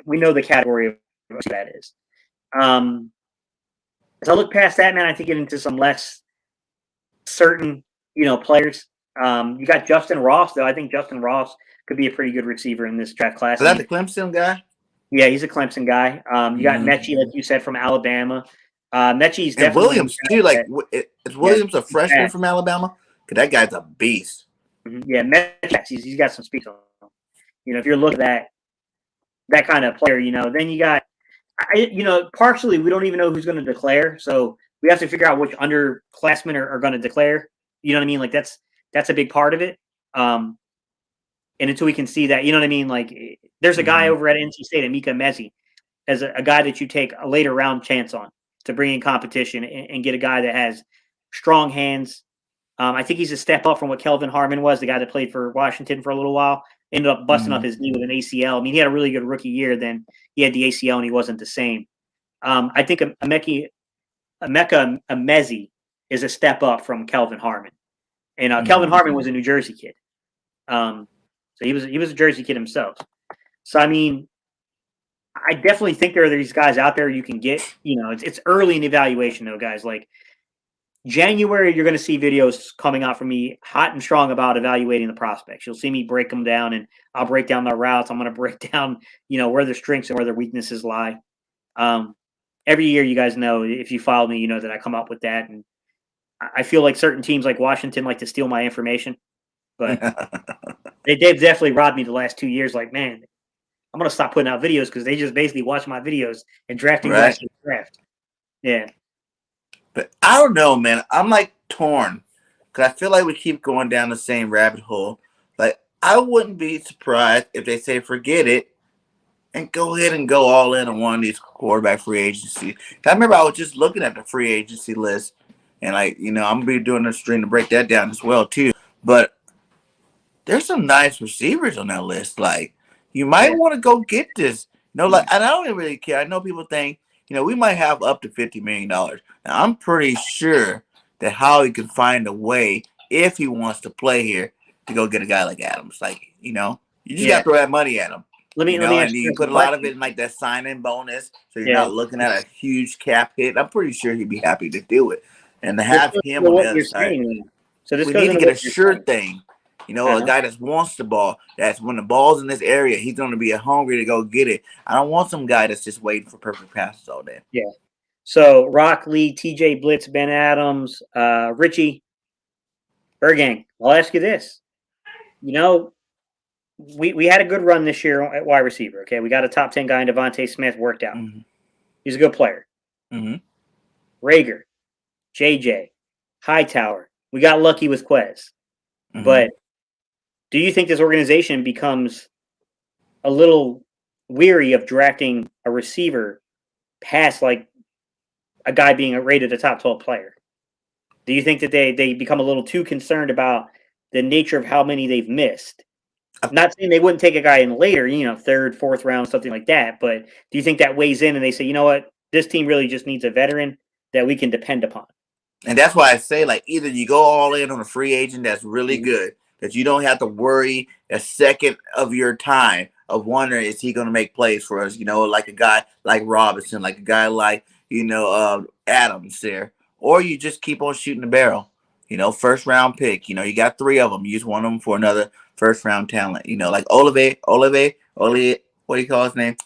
we know the category of what that is. As I look past that, man, I think get into some less certain, players. You got Justin Ross, though. I think Justin Ross could be a pretty good receiver in this draft class. Is that the Clemson guy? Yeah, he's a Clemson guy. You got Mechie, like you said, from Alabama. Mechie's definitely. And Williams, too. Like, is Williams a freshman from Alabama? Because that guy's a beast. Yeah, Mechie, he's got some speed on him. If you're looking at that kind of player, then you got, partially we don't even know who's going to declare. So we have to figure out which underclassmen are going to declare. You know what I mean? Like, that's a big part of it. And until we can see that, you know what I mean? Like, there's a guy over at NC State, Emeka Mezi, as a guy that you take a later round chance on to bring in competition and get a guy that has strong hands. I think he's a step up from what Kelvin Harmon was, the guy that played for Washington for a little while, ended up busting up his knee with an ACL. I mean, he had a really good rookie year. Then he had the ACL and he wasn't the same. I think Emeka Mezi is a step up from Kelvin Harmon. And Kelvin Harmon was a New Jersey kid. So he was a Jersey kid himself. So, I mean, I definitely think there are these guys out there you can get. It's early in the evaluation, though, guys. Like, January, you're going to see videos coming out from me hot and strong about evaluating the prospects. You'll see me break them down, and I'll break down their routes. I'm going to break down, where their strengths and where their weaknesses lie. Every year, you guys know, if you follow me, you know that I come up with that. And I feel like certain teams like Washington like to steal my information. But they've definitely robbed me the last 2 years. Like, man, I'm going to stop putting out videos because they just basically watch my videos and drafting last year's draft. Yeah. But I don't know, man. I'm like torn because I feel like we keep going down the same rabbit hole. Like, I wouldn't be surprised if they say forget it and go ahead and go all in on one of these quarterback free agency. I remember I was just looking at the free agency list, and I'm gonna be doing a stream to break that down as well too. But there's some nice receivers on that list. Like you might want to go get this. And I don't really care. I know people think we might have up to $50 million. Now I'm pretty sure that Howie can find a way if he wants to play here to go get a guy like Adams. You just got to throw that money at him. Let me And you put a lot of it in like that sign-in bonus, so you're not looking at a huge cap hit. I'm pretty sure he'd be happy to do it, and to have him on the other side. So we need to get a sure thing. A guy that wants the ball. That's when the ball's in this area, he's going to be hungry to go get it. I don't want some guy that's just waiting for perfect passes all day. Yeah. So Rock Lee, TJ Blitz, Ben Adams, Richie, BIRDGANG. I'll ask you this. We had a good run this year at wide receiver. Okay, we got a top 10 guy in Devontae Smith, worked out. Mm-hmm. He's a good player. Mm-hmm. Reagor, JJ, Hightower. We got lucky with Quez. Mm-hmm. But do you think this organization becomes a little weary of drafting a receiver past like a guy being rated a top 12 player? Do you think that they become a little too concerned about the nature of how many they've missed? I'm not saying they wouldn't take a guy in later, third, fourth round, something like that. But do you think that weighs in and they say, you know what, this team really just needs a veteran that we can depend upon? And that's why I say, either you go all in on a free agent that's really good, that you don't have to worry a second of your time of wondering, is he going to make plays for us? Like a guy like Robinson, like a guy like, Adams there. Or you just keep on shooting the barrel. First round pick. You got 3 of them. Use one of them for another first round talent. Like Olivier, what do you call his name?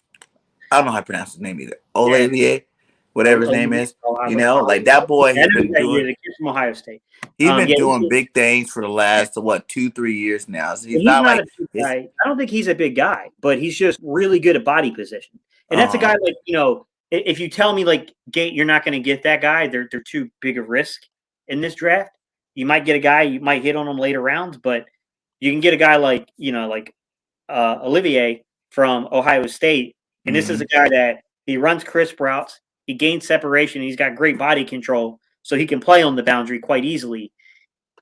I don't know how to pronounce his name either. Olivier, whatever his name is. That boy has been doing. The kid from Ohio State. He's been doing big things for the last 2-3 years now. So he's not a big guy. I don't think he's a big guy, but he's just really good at body position. And that's a guy if you tell me Gate, you're not going to get that guy, they're too big a risk in this draft. You might get a guy, you might hit on him later rounds, but you can get a guy like Olivier from Ohio State. And this is a guy that he runs crisp routes, he gains separation, he's got great body control, so he can play on the boundary quite easily.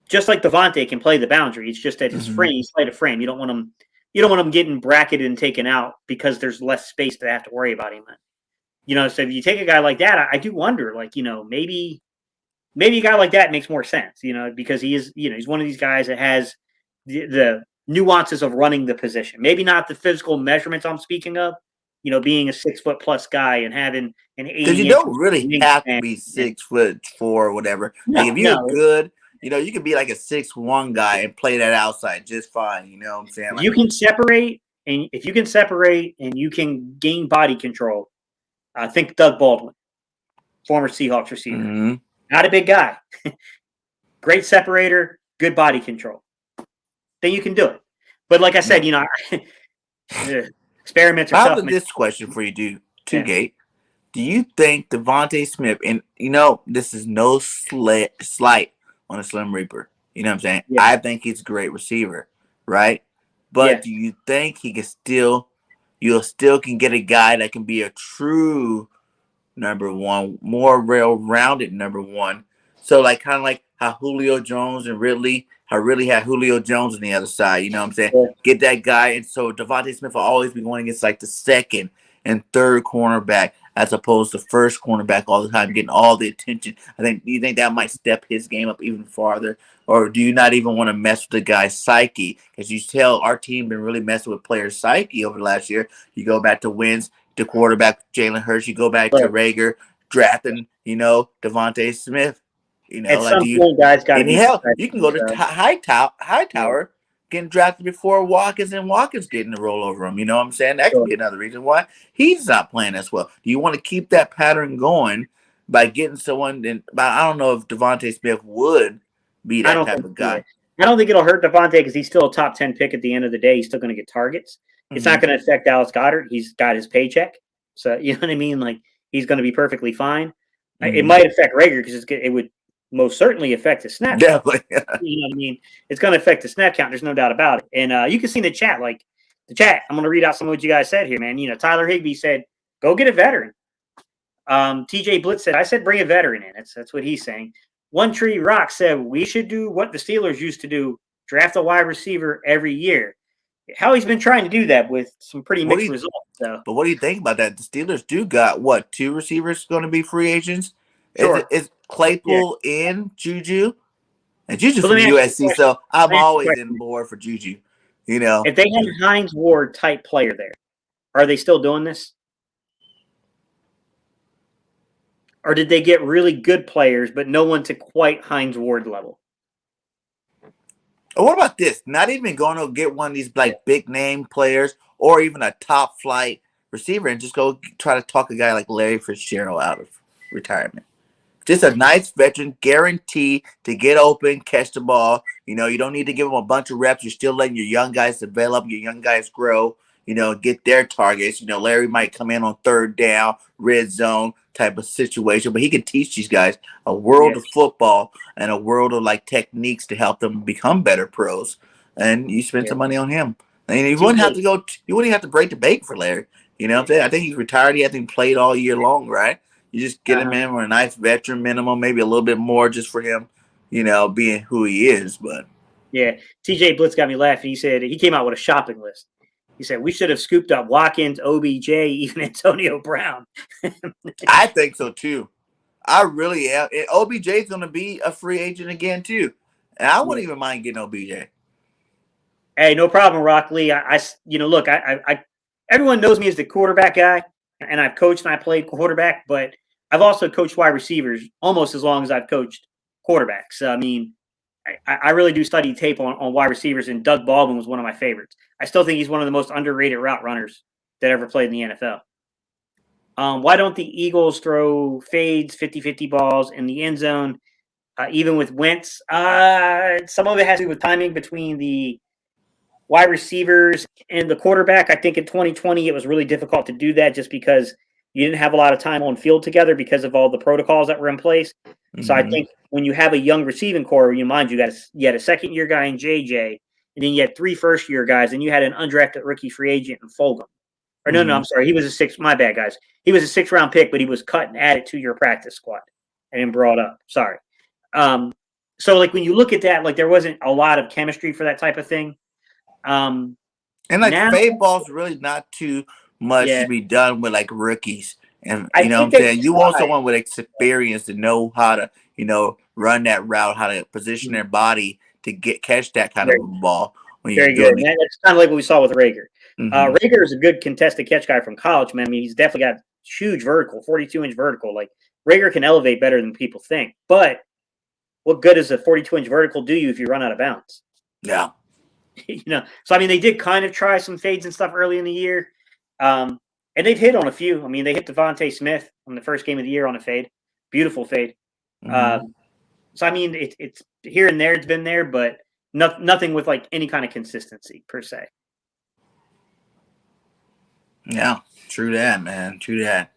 Just like Devontae can play the boundary. It's just that his frame, he's slight of frame. You don't want him getting bracketed and taken out because there's less space to have to worry about him. So if you take a guy like that, I do wonder, maybe a guy like that makes more sense, because he is, he's one of these guys that has the nuances of running the position. Maybe not the physical measurements I'm speaking of, being a 6-foot+ guy and having an 80. Because you don't really have to be 6'4" or whatever. If you're good, you could be like a 6'1" guy and play that outside just fine. You know what I'm saying? You can separate, and if you can separate and you can gain body control, I think Doug Baldwin, former Seahawks receiver. Mm-hmm. Not a big guy. Great separator, good body control. Then you can do it. But like I said, experiments are tough. How about this question for you, Gate? Do you think Devontae Smith, and this is no slight on a Slim Reaper, you know what I'm saying? Yeah. I think he's a great receiver, right? But do you think you still can get a guy that can be a true number one, more well-rounded number one? So kind of like how Julio Jones and Ridley had Julio Jones on the other side, you know what I'm saying? Yeah. Get that guy, and so Devontae Smith will always be going against the second and third cornerback as opposed to first cornerback all the time, getting all the attention. Do you think that might step his game up even farther? Or do you not even want to mess with the guy's psyche? Because you tell our team been really messing with players' psyche over the last year. You go back to wins, to quarterback Jalen Hurts. You go back to Reagor, drafting, Devontae Smith. At some point, guys got to be. Hell, you can go to Hightower, getting drafted before Watkins, and Watkins getting to roll over him. You know what I'm saying? That could be another reason why he's not playing as well. Do you want to keep that pattern going by getting someone? But I don't know if Devontae Smith would be that type of guy. I don't think it'll hurt Devontae because he's still a top 10 pick at the end of the day. He's still going to get targets. It's not going to affect Dallas Goedert. He's got his paycheck. So, you know what I mean? He's going to be perfectly fine. It might affect Reagor because it would most certainly affect the snap count. Definitely. You know what I mean? It's going to affect the snap count. There's no doubt about it. And you can see in the chat, the chat. I'm going to read out some of what you guys said here, man. Tyler Higbee said, go get a veteran. TJ Blitz said, I said bring a veteran in. That's what he's saying. One Tree Rock said, we should do what the Steelers used to do, draft a wide receiver every year. Howie's been trying to do that with some pretty mixed results. So. But what do you think about that? The Steelers do got, what, 2 receivers going to be free agents? Sure. Is Claypool in Juju? And Juju's But from let me ask you USC, so I'm always question. in board for Juju. If they had a Hines Ward type player there, are they still doing this? Or did they get really good players, but no one to quite Hines Ward level? What about this? Not even going to get one of these like big name players or even a top flight receiver and just go try to talk a guy like Larry Fitzgerald out of retirement. Just a nice veteran, guaranteed to get open, catch the ball. You don't need to give them a bunch of reps. You're still letting your young guys develop, your young guys grow, get their targets. Larry might come in on third down, red zone type of situation, but he can teach these guys a world of football and a world of like techniques to help them become better pros. And you spend some money on him. And you wouldn't have to go, you wouldn't have to break the bank for Larry. You know what I'm saying? I think he's retired. He hasn't played all year long, right? You just get him in with a nice veteran minimum, maybe a little bit more just for him, being who he is. But yeah, TJ Blitz got me laughing. He said he came out with a shopping list. He said we should have scooped up Watkins, OBJ, even Antonio Brown. I think so too. I really am. And OBJ is going to be a free agent again too, and I wouldn't even mind getting OBJ. Hey, no problem, Rock Lee. Look, I everyone knows me as the quarterback guy, and I've coached and I played quarterback, but I've also coached wide receivers almost as long as I've coached quarterbacks. I mean, I really do study tape on wide receivers, and Doug Baldwin was one of my favorites. I still think he's one of the most underrated route runners that ever played in the NFL. Why don't the Eagles throw fades, 50-50 balls in the end zone, even with Wentz? Some of it has to do with timing between the wide receivers and the quarterback. I think in 2020 it was really difficult to do that just because you didn't have a lot of time on field together because of all the protocols that were in place. Mm-hmm. So I think when you have a young receiving core, you had a second-year guy in JJ, and then you had 3 first-year guys, and you had an undrafted rookie free agent in Fulgham. Or no, I'm sorry. He was my bad, guys. He was a 6th-round pick, but he was cut and added to your practice squad and then brought up. Sorry. So, like, when you look at that, like, there wasn't a lot of chemistry for that type of thing. And like fade ball's really not too much to be done with like rookies. And you know what I'm saying? You want someone with experience to know how to, run that route, how to position their body to catch that kind of ball when you're doing it. That's kind of like what we saw with Reagor. Reagor is a good contested catch guy from college, man. I mean, he's definitely got huge vertical, 42-inch vertical. Like, Reagor can elevate better than people think. But what good does a 42-inch vertical do you if you run out of bounds? Yeah. So I mean, they did kind of try some fades and stuff early in the year, and they've hit on a few. I mean, they hit Devontae Smith on the first game of the year on a fade, beautiful fade. So I mean, it's here and there, it's been there, but nothing with like any kind of consistency per se. Yeah, true that, man, true that.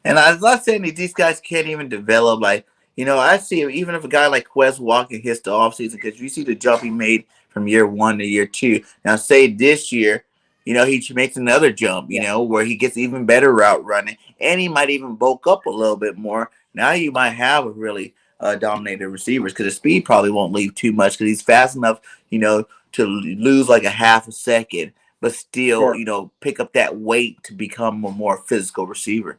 And I'm not saying that these guys can't even develop. Like, I see even if a guy like Quez Walker hits the offseason, because you see the jump he made from year 1 to year 2. Now, say this year, he makes another jump, where he gets even better route running, and he might even bulk up a little bit more. Now you might have a really dominated receivers because the speed probably won't leave too much because he's fast enough, to lose like a half a second, but still, pick up that weight to become a more physical receiver.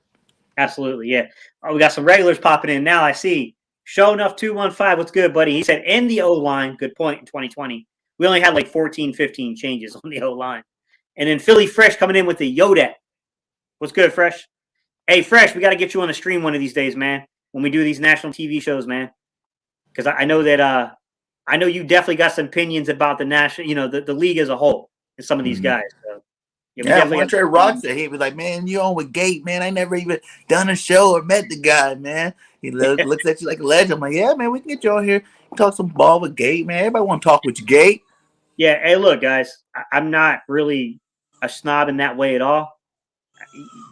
Absolutely, yeah. We got some regulars popping in now. I see. Show enough 215. What's good, buddy? He said, and the O-line. Good point. In 2020, we only had like 14, 15 changes on the O-line. And then Philly Fresh coming in with the Yoda. What's good, Fresh? Hey, Fresh, we got to get you on the stream one of these days, man, when we do these national TV shows, man. Because I know that I know you definitely got some opinions about the national, the league as a whole and some of these guys. So. Yeah, Montre Rock said he'd be like, man, you on with Gate, man. I never even done a show or met the guy, man. He looks at you like a legend. I'm like, yeah, man, we can get you on here. Talk some ball with Gate, man. Everybody want to talk with you, Gate. Yeah, hey, look, guys, I'm not really a snob in that way at all.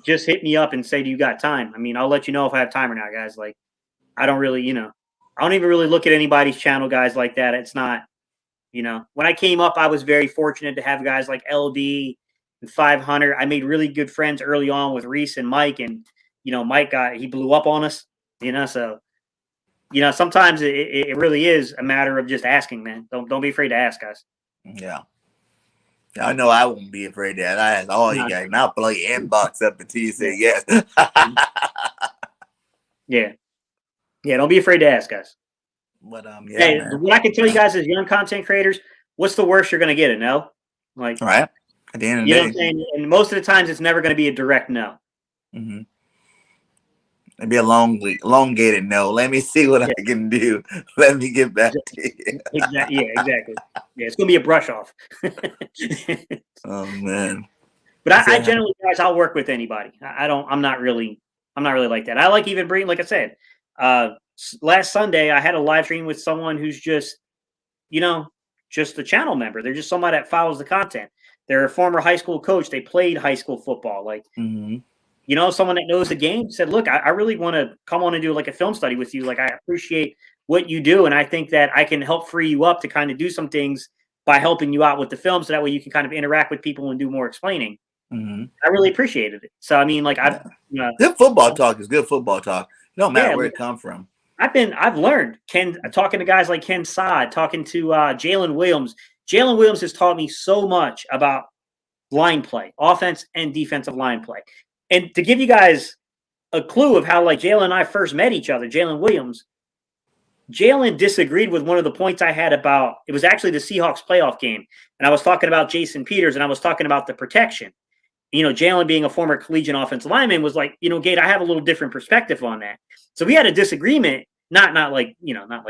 Just hit me up and say, do you got time? I mean, I'll let you know if I have time or not, guys. Like, I don't really, I don't even really look at anybody's channel, guys, like that. It's not, when I came up, I was very fortunate to have guys like LD and 500. I made really good friends early on with Reese and Mike, and Mike he blew up on us. So sometimes it really is a matter of just asking, man. Don't be afraid to ask, guys. Yeah. I know I won't be afraid of that. I ask all you guys, and I'll blow your inbox up until you say yes. Yeah. Don't be afraid to ask, guys. But hey, what I can tell you guys as young content creators, what's the worst you're going to get? A no? Like, right. At the end of the you know day. what I'm saying? And most of the times, it's never going to be a direct no. Mm-hmm. It'd be a elongated no. Let me see what I can do. Let me get back to you. Exactly. Yeah, exactly. Yeah, it's going to be a brush off. Oh man. But I generally, guys, I'll work with anybody. I'm not really like that. I like even bringing, like I said, last Sunday I had a live stream with someone who's just a channel member. They're just somebody that follows the content. They're a former high school coach. They played high school football. Like, someone that knows the game said, look, I really want to come on and do like a film study with you. Like, I appreciate what you do. And I think that I can help free you up to kind of do some things by helping you out with the film. So that way you can kind of interact with people and do more explaining. I really appreciated it. So, I mean, like, good football talk is good football talk. It don't matter where it comes from. I've learned talking to guys like Ken Saad, talking to Jalen Williams. Jalen Williams has taught me so much about line play, offense and defensive line play. And to give you guys a clue of how like Jalen and I first met each other, Jalen disagreed with one of the points I had about, it was actually the Seahawks playoff game. And I was talking about Jason Peters and I was talking about the protection. Jalen being a former collegiate offensive lineman was like, Gate, I have a little different perspective on that. So we had a disagreement, not like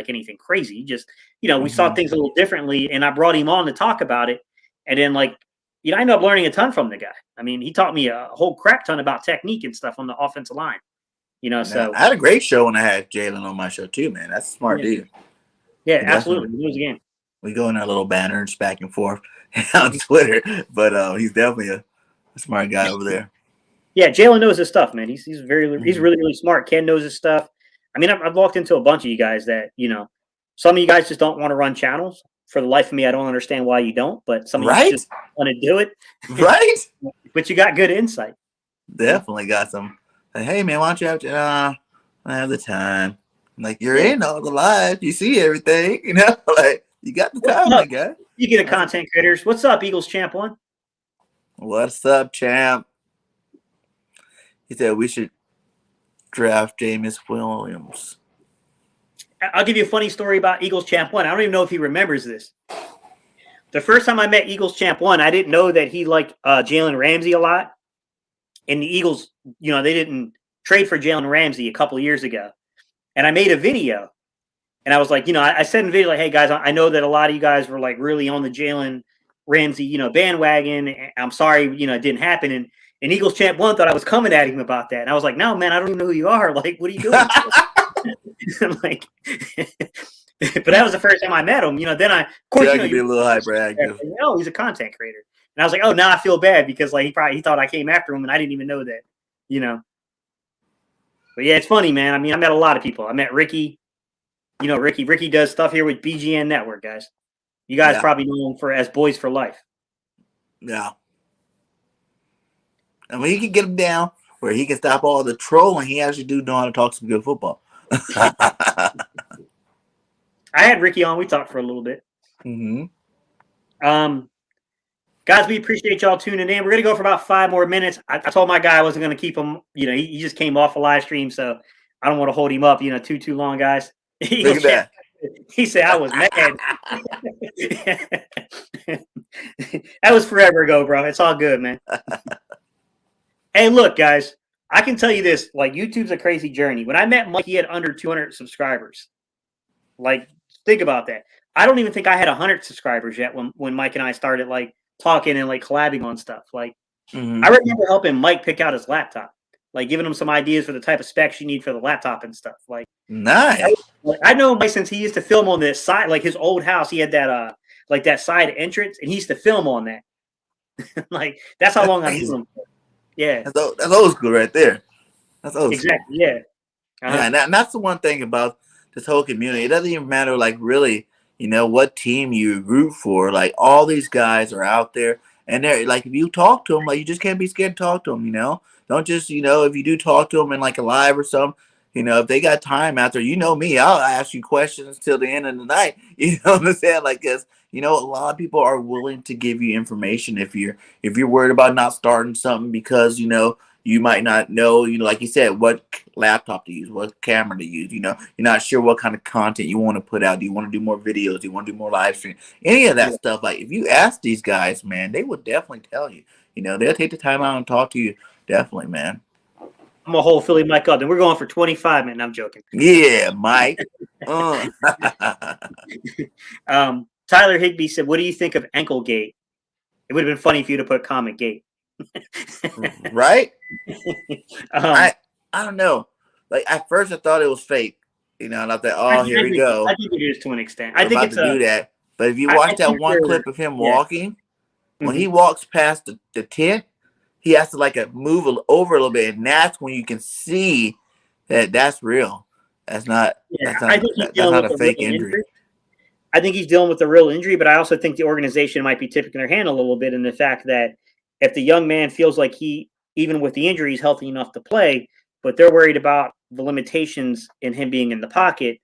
anything crazy. Just, we saw things a little differently, and I brought him on to talk about it. And then I ended up learning a ton from the guy. I mean, he taught me a whole crap ton about technique and stuff on the offensive line. So I had a great show when I had Jalen on my show too, man. That's a smart dude. Yeah, absolutely. He knows the game. We go in our little banners back and forth on Twitter, but he's definitely a smart guy over there. Yeah, Jalen knows his stuff, man. He's really smart. Ken knows his stuff. I mean, I've walked into a bunch of you guys that some of you guys just don't want to run channels. For the life of me, I don't understand why you don't. But some of you just want to do it, right? But you got good insight. Definitely got some. Like, hey man, why don't you have to? I have the time. I'm like, you're in all the live. You see everything. Like you got the time, my guy. You get a content creators. What's up, Eagles Champ 1? What's up, champ? He said we should draft Jameis Williams. I'll give you a funny story about Eagles Champ 1. I don't even know if he remembers this. The first time I met Eagles Champ 1, I didn't know that he liked Jalen Ramsey a lot. And the Eagles, they didn't trade for Jalen Ramsey a couple of years ago. And I made a video. And I was like, I said in the video, like, hey, guys, I know that a lot of you guys were, like, really on the Jalen Ramsey, bandwagon. I'm sorry, it didn't happen. And Eagles Champ 1 thought I was coming at him about that. And I was like, no, man, I don't even know who you are. Like, what are you doing? Like, but that was the first time I met him. Then I, of course, I can be a little hyperactive. No, he's a content creator. And I was like, oh, now I feel bad because like he thought I came after him and I didn't even know that, But yeah, it's funny, man. I mean, I met a lot of people. I met Ricky. Ricky does stuff here with BGN Network, guys. You guys probably know him as Boys for Life. Yeah. I mean, he can get him down where he can stop all the trolling. He actually do know how to talk some good football. I had Ricky on. We talked for a little bit. Guys, we appreciate y'all tuning in. We're going to go for about 5 more minutes. I told my guy I wasn't going to keep him. He just came off a live stream, so I don't want to hold him up, too long, guys. Look at that. He said I was mad. That was forever ago, bro. It's all good, man. Hey, look, guys. I can tell you this. Like, YouTube's a crazy journey. When I met Mike, he had under 200 subscribers. Like, think about that. I don't even think I had 100 subscribers yet when Mike and I started, like, talking and, like, collabing on stuff. Like, I remember helping Mike pick out his laptop. Like, giving him some ideas for the type of specs you need for the laptop and stuff. Like, nice. I know Mike since he used to film on this side, like his old house. He had that like that side entrance, and he used to film on that. Like that's how long I knew him. Yeah, that's old school right there. That's old school. Exactly. Yeah. Yeah, and that's the one thing about this whole community. It doesn't even matter, like really, what team you root for. Like all these guys are out there, And they're like, if you talk to them, like, you just can't be scared to talk to them. Don't just, if you do talk to them in like a live or something, if they got time out there, me, I'll ask you questions till the end of the night. You know what I'm saying? Like, cause a lot of people are willing to give you information if you're worried about not starting something because you might not know, like you said, what laptop to use, what camera to use. You're not sure what kind of content you want to put out. Do you want to do more videos? Do you want to do more live stream? Any of that stuff. Like, if you ask these guys, man, they would definitely tell you. They'll take the time out and talk to you. Definitely, man. I'm a whole Philly Mike up, and we're going for 25 minutes. I'm joking. Yeah, Mike. Tyler Higbee said, "What do you think of ankle gate?" It would have been funny if you'd have put Comet Gate. Right? I don't know. Like, at first I thought it was fake. And I thought, here we go. I think it is to an extent. I think it's to do that. But if you watch that one clip of him walking, when he walks past the tent, he has to like move over a little bit, and that's when you can see that's real. That's not a fake injury. I think he's dealing with a real injury, but I also think the organization might be tipping their hand a little bit in the fact that if the young man feels like he, even with the injury, is healthy enough to play, but they're worried about the limitations in him being in the pocket,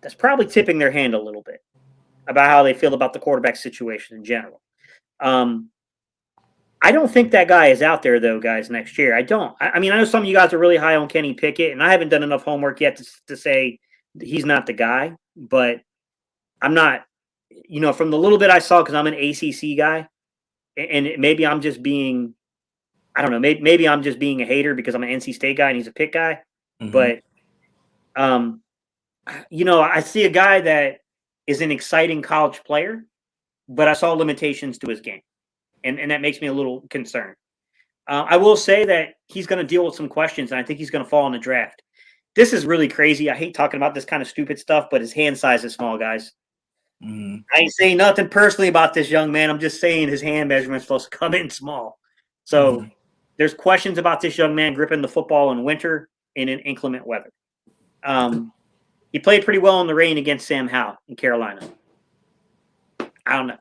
that's probably tipping their hand a little bit about how they feel about the quarterback situation in general. I don't think that guy is out there, though, guys, next year. I don't. I mean, I know some of you guys are really high on Kenny Pickett, and I haven't done enough homework yet to say he's not the guy, but I'm not, from the little bit I saw, because I'm an ACC guy, and maybe I'm just being, I don't know, maybe I'm just being a hater because I'm an NC State guy and he's a Pitt guy, but, I see a guy that is an exciting college player, but I saw limitations to his game. And that makes me a little concerned. I will say that he's going to deal with some questions, and I think he's going to fall in the draft. This is really crazy. I hate talking about this kind of stupid stuff, but his hand size is small, guys. I ain't saying nothing personally about this young man. I'm just saying his hand measurement's supposed to come in small. So there's questions about this young man gripping the football in winter and in inclement weather. He played pretty well in the rain against Sam Howell in Carolina. I don't know.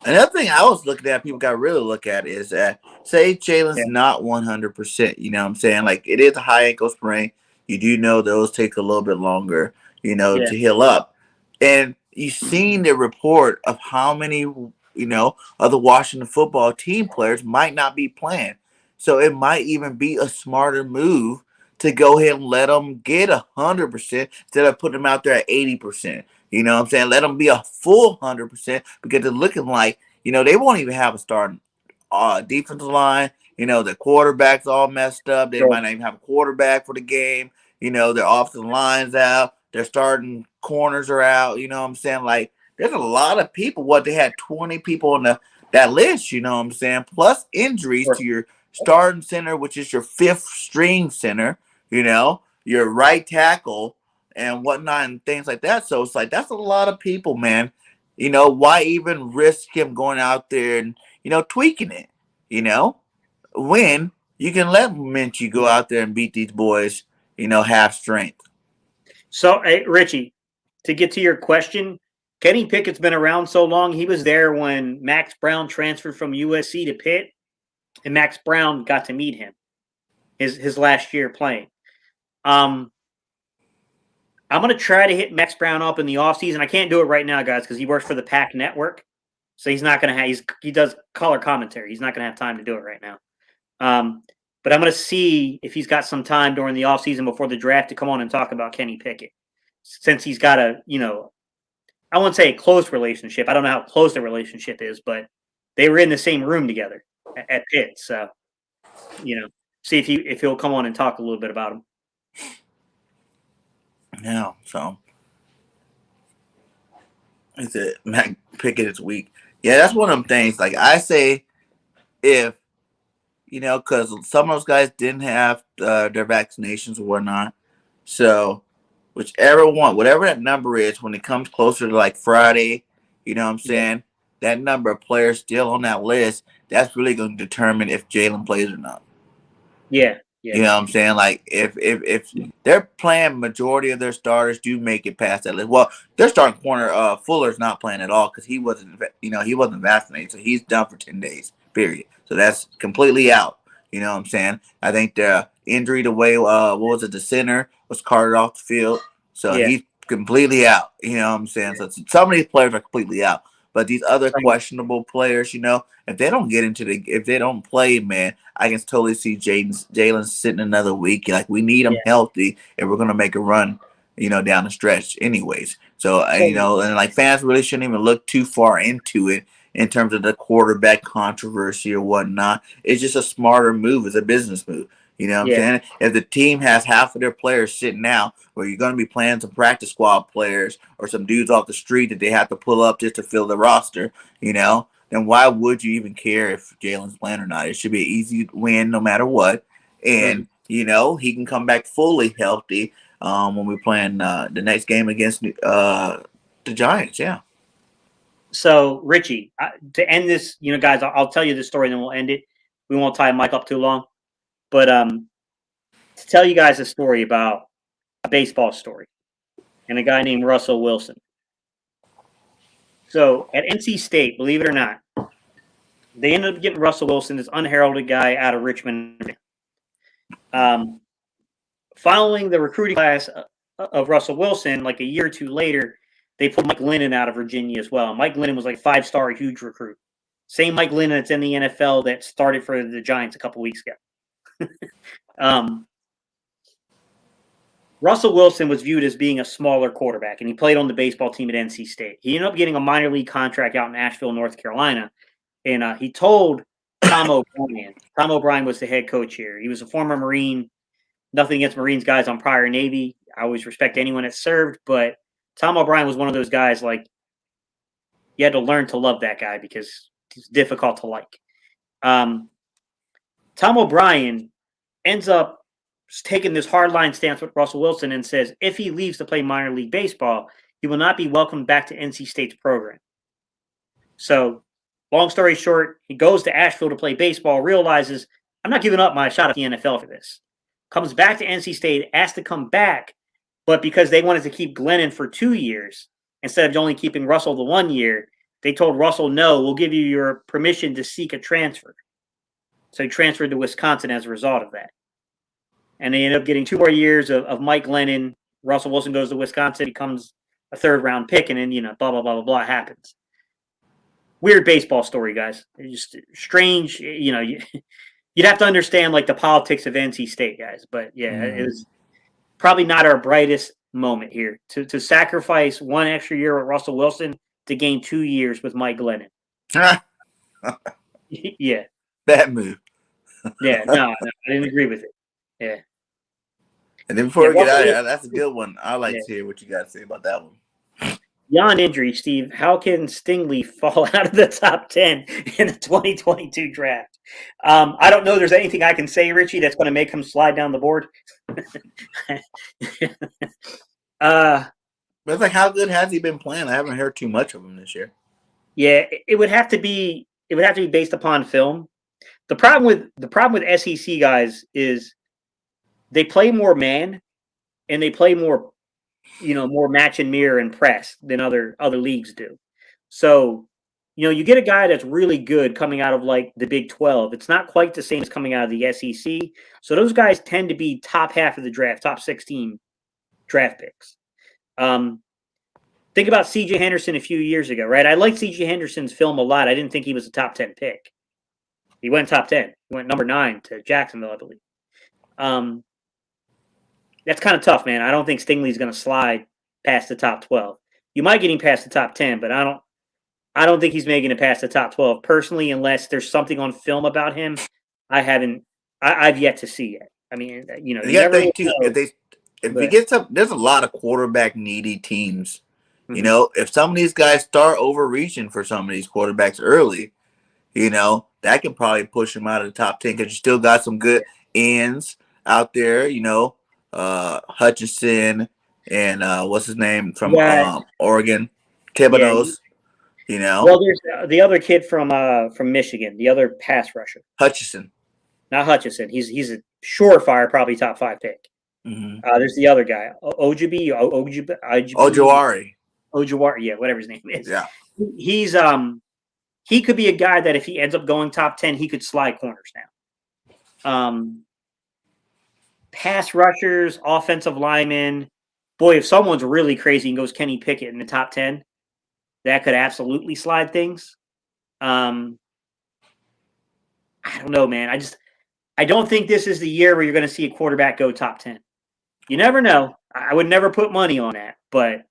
Another thing I was looking at, people got to really look at, is that, say Jalen's not 100%, you know what I'm saying? Like, it is a high ankle sprain. You do know those take a little bit longer, to heal up. And you've seen the report of how many, of the Washington football team players might not be playing. So it might even be a smarter move to go ahead and let them get 100% instead of putting them out there at 80%. You know what I'm saying? Let them be a full 100% because they're looking like, they won't even have a starting defensive line. The quarterback's all messed up. They might not even have a quarterback for the game. Their offensive line's out. Their starting corners are out. You know what I'm saying? Like, there's a lot of people. They had 20 people on that list, you know what I'm saying? Plus injuries to your starting center, which is your fifth string center, your right tackle, and whatnot, and things like that. So it's like, that's a lot of people, man. Why even risk him going out there and, tweaking it, when you can let Minchie go out there and beat these boys, half strength. So, hey, Richie, to get to your question, Kenny Pickett's been around so long. He was there when Max Brown transferred from USC to Pitt, and Max Brown got to meet him his last year playing. I'm going to try to hit Max Brown up in the offseason. I can't do it right now, guys, because he works for the PAC Network. So he's not going to have – he does color commentary. He's not going to have time to do it right now. But I'm going to see if he's got some time during the offseason before the draft to come on and talk about Kenny Pickett. Since he's got a, I won't say a close relationship. I don't know how close the relationship is, but they were in the same room together at Pitt. So, see if he'll come on and talk a little bit about him. Yeah, so it's it. Mac Pickett is weak. Yeah, that's one of them things. Like, I say, if because some of those guys didn't have their vaccinations or whatnot, so whichever one, whatever that number is, when it comes closer to like Friday, you know what I'm saying, that number of players still on that list, that's really going to determine if Jalen plays or not. Yeah. You know what I'm saying? Like, if they're playing, majority of their starters do make it past that list. Well, their starting corner, Fuller's not playing at all because he wasn't vaccinated, so he's done for 10 days, period. So that's completely out. You know what I'm saying? I think the injury the way what was it, the center was carted off the field. So Yeah. he's completely out. You know what I'm saying? So some of these players are completely out. But these other Right. questionable players, if they don't get if they don't play, man, I can totally see Jalen sitting another week. Like we need him healthy if we're gonna make a run, down the stretch, anyways. So and like fans really shouldn't even look too far into it in terms of the quarterback controversy or whatnot. It's just a smarter move. It's a business move. You know what I'm saying? If the team has half of their players sitting out, where you're going to be playing some practice squad players or some dudes off the street that they have to pull up just to fill the roster, then why would you even care if Jalen's playing or not? It should be an easy win no matter what. And, he can come back fully healthy when we're playing the next game against the Giants. Yeah. So, Richie, to end this, guys, I'll tell you the story and then we'll end it. We won't tie Mike up too long. But to tell you guys a story about a baseball story and a guy named Russell Wilson. So at NC State, believe it or not, they ended up getting Russell Wilson, this unheralded guy out of Richmond. Following the recruiting class of Russell Wilson, like a year or two later, they pulled Mike Glennon out of Virginia as well. Mike Glennon was like a 5-star, huge recruit. Same Mike Glennon that's in the NFL that started for the Giants a couple weeks ago. Russell Wilson was viewed as being a smaller quarterback, and he played on the baseball team at NC State. He ended up getting a minor league contract out in Asheville, North Carolina, and he told Tom O'Brien. Tom O'Brien was the head coach here. He was a former Marine. Nothing against Marines guys on prior Navy. I always respect anyone that served, but Tom O'Brien was one of those guys, like, you had to learn to love that guy because he's difficult to like. Tom O'Brien ends up taking this hardline stance with Russell Wilson and says if he leaves to play minor league baseball, he will not be welcomed back to NC State's program. So, long story short, he goes to Asheville to play baseball, realizes, I'm not giving up my shot at the NFL for this. Comes back to NC State, asked to come back, but because they wanted to keep Glennon for 2 years, instead of only keeping Russell the 1 year, they told Russell, no, we'll give you your permission to seek a transfer. So he transferred to Wisconsin as a result of that. And they end up getting 2 more years of Mike Glennon. Russell Wilson goes to Wisconsin, becomes a 3rd-round pick, and then, blah, blah, blah, blah, blah happens. Weird baseball story, guys. It's just strange. You'd have to understand, like, the politics of NC State, guys. But, yeah, it was probably not our brightest moment here. To sacrifice 1 extra year with Russell Wilson to gain 2 years with Mike Glennon. Yeah. Bad move. Yeah, no, I didn't agree with it. Yeah. And then before we get out of here, that's a good one. I'd like to hear what you got to say about that one. Beyond injury, Steve, how can Stingley fall out of the top 10 in the 2022 draft? I don't know there's anything I can say, Richie, that's going to make him slide down the board. But it's like, how good has he been playing? I haven't heard too much of him this year. Yeah, it would have to be based upon film. The problem with SEC guys is they play more man and they play more, more match and mirror and press than other leagues do. So, you get a guy that's really good coming out of like the Big 12. It's not quite the same as coming out of the SEC. So those guys tend to be top half of the draft, top 16 draft picks. Think about C.J. Henderson a few years ago, right? I liked C.J. Henderson's film a lot. I didn't think he was a top 10 pick. He went top 10. He went number 9 to Jacksonville, I believe. That's kind of tough, man. I don't think Stingley's going to slide past the top 12. You might get him past the top 10, but I don't think he's making it past the top 12 personally, unless there's something on film about him I've yet to see yet. I mean, you never think too, if he gets up, there's a lot of quarterback needy teams. Mm-hmm. If some of these guys start overreaching for some of these quarterbacks early, that can probably push him out of the top 10 because you still got some good ends out there, Hutchinson and what's his name from Oregon, Thibodeau's, Well, there's the other kid from Michigan, the other pass rusher. Hutchinson. Not Hutchinson. He's a surefire, probably top 5 pick. Mm-hmm. There's the other guy, Ojibwe. Ojawari, yeah, whatever his name is. Yeah, he could be a guy that if he ends up going top 10, he could slide corners now. Pass rushers, offensive linemen. Boy, if someone's really crazy and goes Kenny Pickett in the top 10, that could absolutely slide things. I don't know, man. I don't think this is the year where you're going to see a quarterback go top 10. You never know. I would never put money on that, but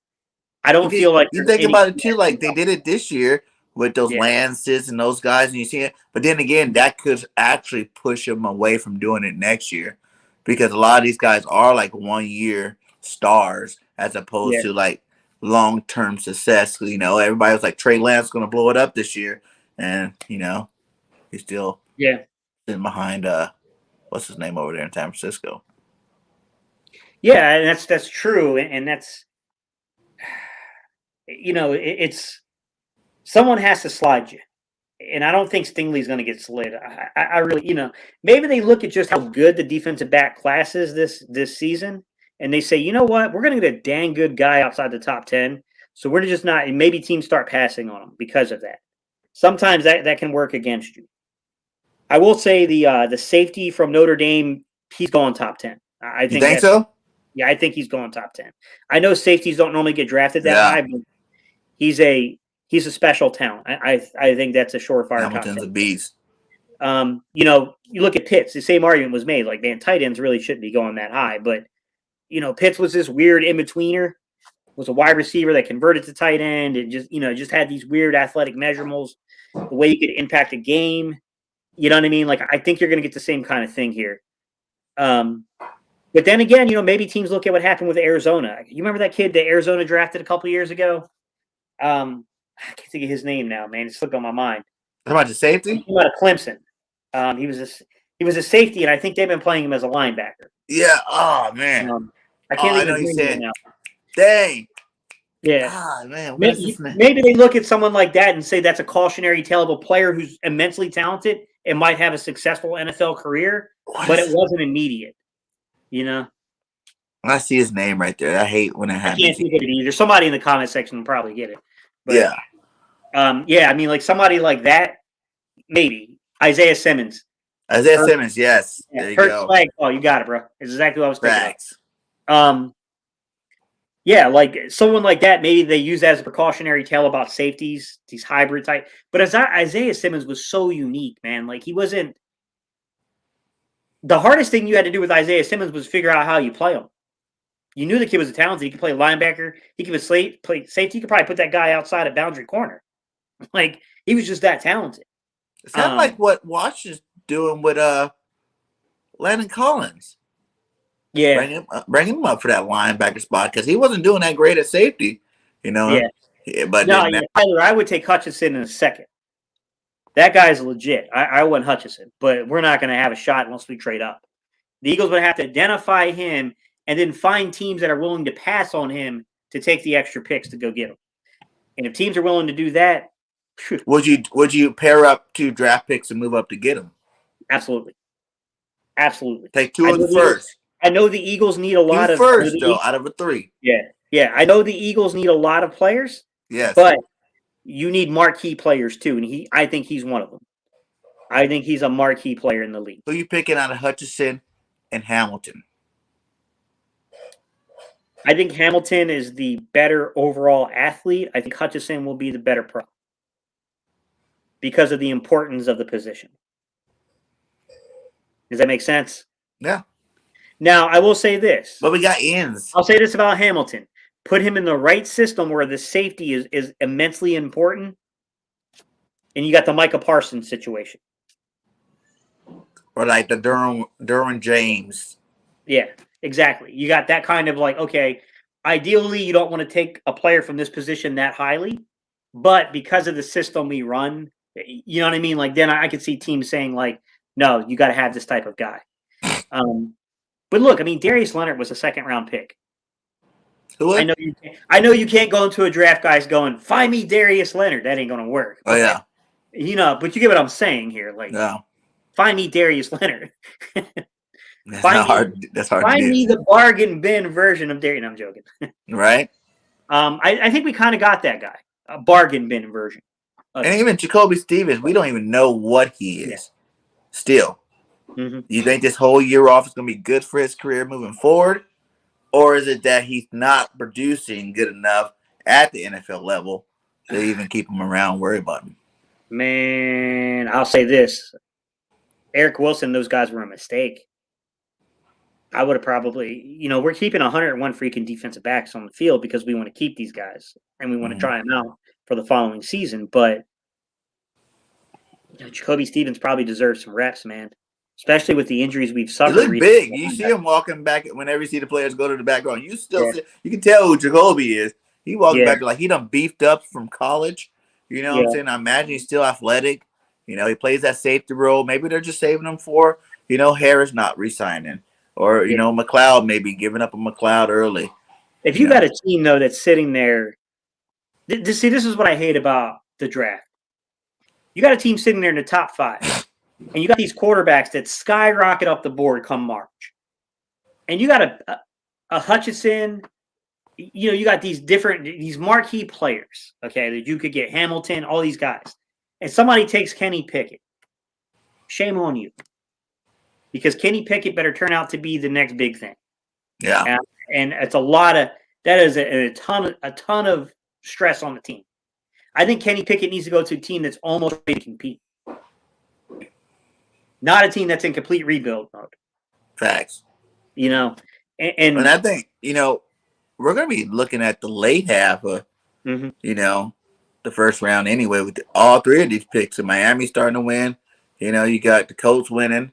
I don't feel like you think about it too. Like they did it this year with those Lances and those guys, and you see it. But then again, that could actually push them away from doing it next year, because a lot of these guys are like 1 year stars as opposed to like long-term success. You know, everybody was like Trey Lance going to blow it up this year, and you know, he's still sitting behind what's his name over there in San Francisco. Yeah, and that's true, and that's, you know, it's someone has to slide you, and I don't think Stingley's going to get slid. I really, you know, maybe they look at just how good the defensive back class is this season, and they say, you know what, we're going to get a dang good guy outside the top 10, so we're just not. And maybe teams start passing on him because of that. Sometimes that can work against you. I will say the safety from Notre Dame, he's going top 10. I think. You think so? Yeah, I think he's going top 10. I know safeties don't normally get drafted that high, but he's a special talent. I think that's a surefire. Hamilton's a beast. You know, you look at Pitts, the same argument was made. Like, man, tight ends really shouldn't be going that high. But, you know, Pitts was this weird in-betweener, was a wide receiver that converted to tight end and just had these weird athletic measurables, the way you could impact a game. You know what I mean? Like, I think you're going to get the same kind of thing here. But then again, you know, maybe teams look at what happened with Arizona. You remember that kid that Arizona drafted a couple of years ago? I can't think of his name now, man. It slipped on my mind. How about the safety? Out of Clemson. He was a safety, and I think they've been playing him as a linebacker. Yeah. Oh man. I can't think I know of his name now. Dang. Yeah. Ah, man. Maybe they look at someone like that and say that's a cautionary tale of a player who's immensely talented and might have a successful NFL career, but it wasn't immediate. You know, I see his name right there. I hate when it happens. I can't think of it either. Somebody in the comment section will probably get it. But, yeah. I mean, like somebody like that, maybe Isaiah Simmons. Simmons, yes. Yeah, there you go. Flag. Oh, you got it, bro. It's exactly what I was thinking. Facts. Yeah, like someone like that, maybe they use that as a precautionary tale about safeties, these hybrid type. But as Isaiah Simmons was so unique, man. Like he wasn't. The hardest thing you had to do with Isaiah Simmons was figure out how you play him. You knew the kid was talented. He could play linebacker. He could play safety. You could probably put that guy outside a boundary corner. Like, he was just that talented. It's kind of like what Watch is doing with Landon Collins. Yeah. Bringing him up for that linebacker spot because he wasn't doing that great at safety, you know. Yeah. But Tyler, I would take Hutchinson in a second. That guy's legit. I want Hutchinson, but we're not going to have a shot unless we trade up. The Eagles would have to identify him and then find teams that are willing to pass on him to take the extra picks to go get him. And if teams are willing to do that, would you pair up 2 draft picks and move up to get him? Absolutely. Take 2 of the first. I know the Eagles need a lot of first though out of a 3. Yeah. I know the Eagles need a lot of players. Yes, but you need marquee players too, and I think he's one of them. I think he's a marquee player in the league. Who are you picking out of Hutchinson and Hamilton? I think Hamilton is the better overall athlete. I think Hutchinson will be the better pro because of the importance of the position. Does that make sense? Yeah. Now, I will say this. But we got ends. I'll say this about Hamilton. Put him in the right system where the safety is immensely important, and you got the Micah Parsons situation. Or like the Derwin James. Yeah, exactly. You got that kind of like, okay, ideally you don't want to take a player from this position that highly, but because of the system we run, you know what I mean? Like then I could see teams saying like, no, you got to have this type of guy. But look, I mean, Darius Leonard was a 2nd-round pick. Who? I know you can't go into a draft, guys, going, find me Darius Leonard. That ain't going to work. Oh, yeah. You know, but you get what I'm saying here. Like, find me Darius Leonard. That's hard to find do. me the bargain bin version of Darius. No, I'm joking. Right? I think we kind of got that guy, a bargain bin version. And even Jacoby Stevens, we don't even know what he is. Yeah. Still. Mm-hmm. You think this whole year off is going to be good for his career moving forward? Or is it that he's not producing good enough at the NFL level to even keep him around, worry about him? Man, I'll say this. Eric Wilson, those guys were a mistake. I would have probably, we're keeping 101 freaking defensive backs on the field because we want to keep these guys and we want to try them out for the following season. But Jacoby Stevens probably deserves some reps, man, especially with the injuries we've suffered. He look big. You see him walking back whenever you see the players go to the background. You still see, you can tell who Jacoby is. He walks back like he done beefed up from college. You know what I'm saying? I imagine he's still athletic. He plays that safety role. Maybe they're just saving him for, Harris not re-signing. Or, McLeod maybe giving up a McLeod early. If you got a team, though, that's sitting there, this is what I hate about the draft. You got a team sitting there in the top 5, and you got these quarterbacks that skyrocket up the board come March. And you got a Hutchinson, you got these marquee players, okay, that you could get Hamilton, all these guys. And somebody takes Kenny Pickett. Shame on you. Because Kenny Pickett better turn out to be the next big thing. Yeah. And it's that is a ton of stress on the team. I think Kenny Pickett needs to go to a team that's almost ready to compete. Not a team that's in complete rebuild mode. Facts. And I think, we're going to be looking at the late half of, the first round anyway with all 3 of these picks. And Miami starting to win. You got the Colts winning.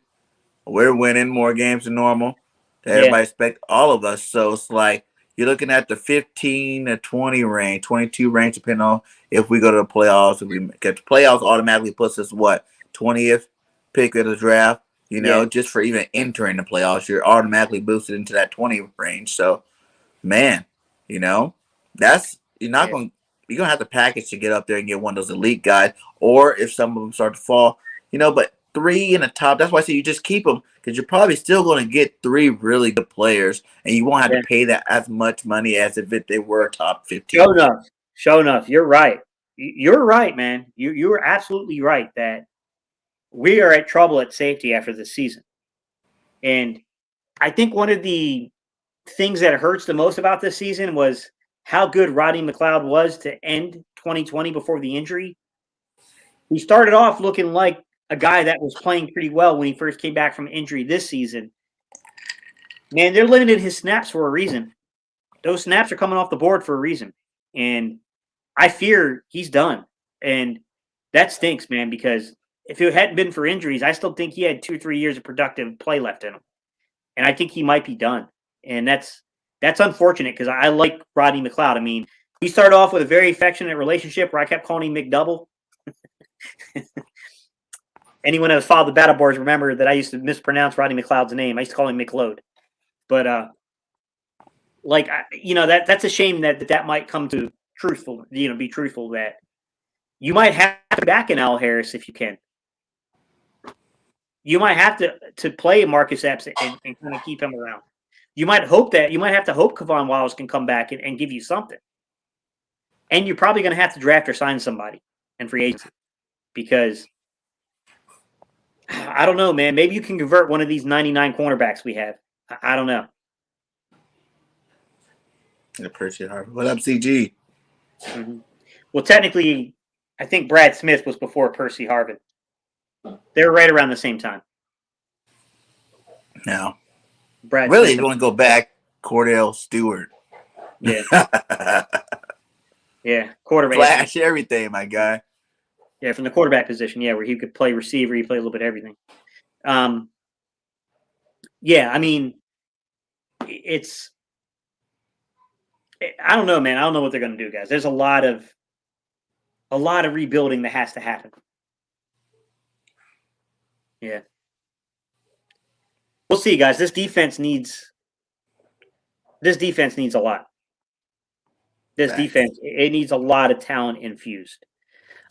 We're winning more games than normal. Everybody expect all of us. So it's like you're looking at the 15 to 20 range, 22 range, depending on if we go to the playoffs. If we get the playoffs, automatically puts us 20th pick of the draft. Just for even entering the playoffs, you're automatically boosted into that 20 range. So, man, that's you're gonna have to package to get up there and get one of those elite guys. Or if some of them start to fall, but 3 in the top. That's why I say you just keep them because you're probably still going to get 3 really good players, and you won't have to pay that as much money as if they were top 15. Show enough. You're right. You're right, man. You were absolutely right that we are at trouble at safety after this season. And I think one of the things that hurts the most about this season was how good Rodney McLeod was to end 2020 before the injury. He started off looking like a guy that was playing pretty well when he first came back from injury this season. Man, they're limiting his snaps for a reason. Those snaps are coming off the board for a reason. And I fear he's done. And that stinks, man, because if it hadn't been for injuries, I still think he had 2 or 3 years of productive play left in him. And I think he might be done. And that's unfortunate because I like Rodney McLeod. I mean, we started off with a very affectionate relationship where I kept calling him McDouble. Anyone that followed the battle boards remember that I used to mispronounce Rodney McLeod's name. I used to call him McLeod. But, that's a shame that might come to truthful, be truthful that you might have to back in Al Harris if you can. You might have to play Marcus Epps and kind of keep him around. You might have to hope Kevon Wallace can come back and give you something. And you're probably going to have to draft or sign somebody in free agency because I don't know, man. Maybe you can convert one of these 99 cornerbacks we have. I don't know. Percy Harvin. What up, CG? Mm-hmm. Well, technically, I think Brad Smith was before Percy Harvin. They were right around the same time. No. Brad really, Smith. you want to go back, Cordell Stewart. Yeah. Yeah. Quarterback. Flash everything, my guy. Yeah, from the quarterback position, where he could play receiver, he played a little bit of everything. I mean, I don't know, man. I don't know what they're going to do, guys. There's a lot of rebuilding that has to happen. Yeah. We'll see, guys. This defense needs a lot. This defense, it needs a lot of talent infused.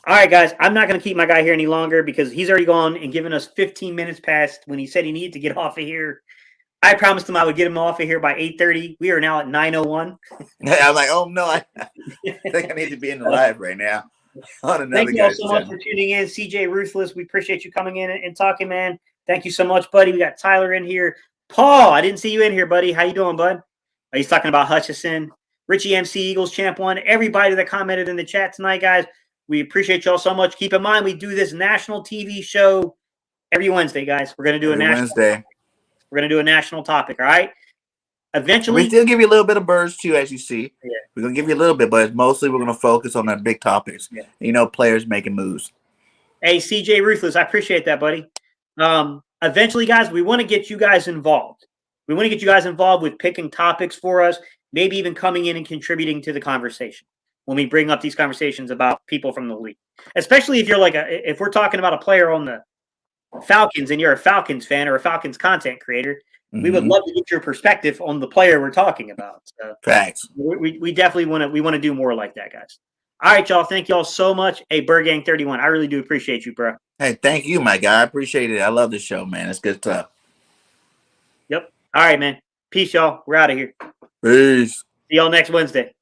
All right, guys, I'm not going to keep my guy here any longer because he's already gone and given us 15 minutes past when he said he needed to get off of here. I promised him I would get him off of here by 8:30. We are now at 9:01. I'm like, oh, no, I think I need to be in the live right now. on another Thank you all guy's so much channel. for tuning in. CJ Ruthless, we appreciate you coming in and talking, man. Thank you so much, buddy. We got Tyler in here. Paul, I didn't see you in here, buddy. How you doing, bud? He's talking about Hutchison. Richie MC, Eagles Champ 1. Everybody that commented in the chat tonight, guys, we appreciate y'all so much. Keep in mind, we do this national TV show every Wednesday, guys. We're going to do Every Wednesday. We're going to do a national topic, all right? Eventually. We still give you a little bit of birds, too, as you see. Yeah. We're going to give you a little bit, but mostly we're going to focus on the big topics. Yeah. You know, players making moves. Hey, CJ Ruthless, I appreciate that, buddy. Eventually, guys, we want to get you guys involved. We want to get you guys involved with picking topics for us, maybe even coming in and contributing to the conversation when we bring up these conversations about people from the league. Especially if you're if we're talking about a player on the Falcons and you're a Falcons fan or a Falcons content creator, we would love to get your perspective on the player we're talking about. So facts. We definitely want to do more like that, guys. All right, y'all. Thank y'all so much. Hey, BIRDGANG 31. I really do appreciate you, bro. Hey, thank you, my guy. I appreciate it. I love the show, man. It's good stuff. Yep. All right, man. Peace, y'all. We're out of here. Peace. See y'all next Wednesday.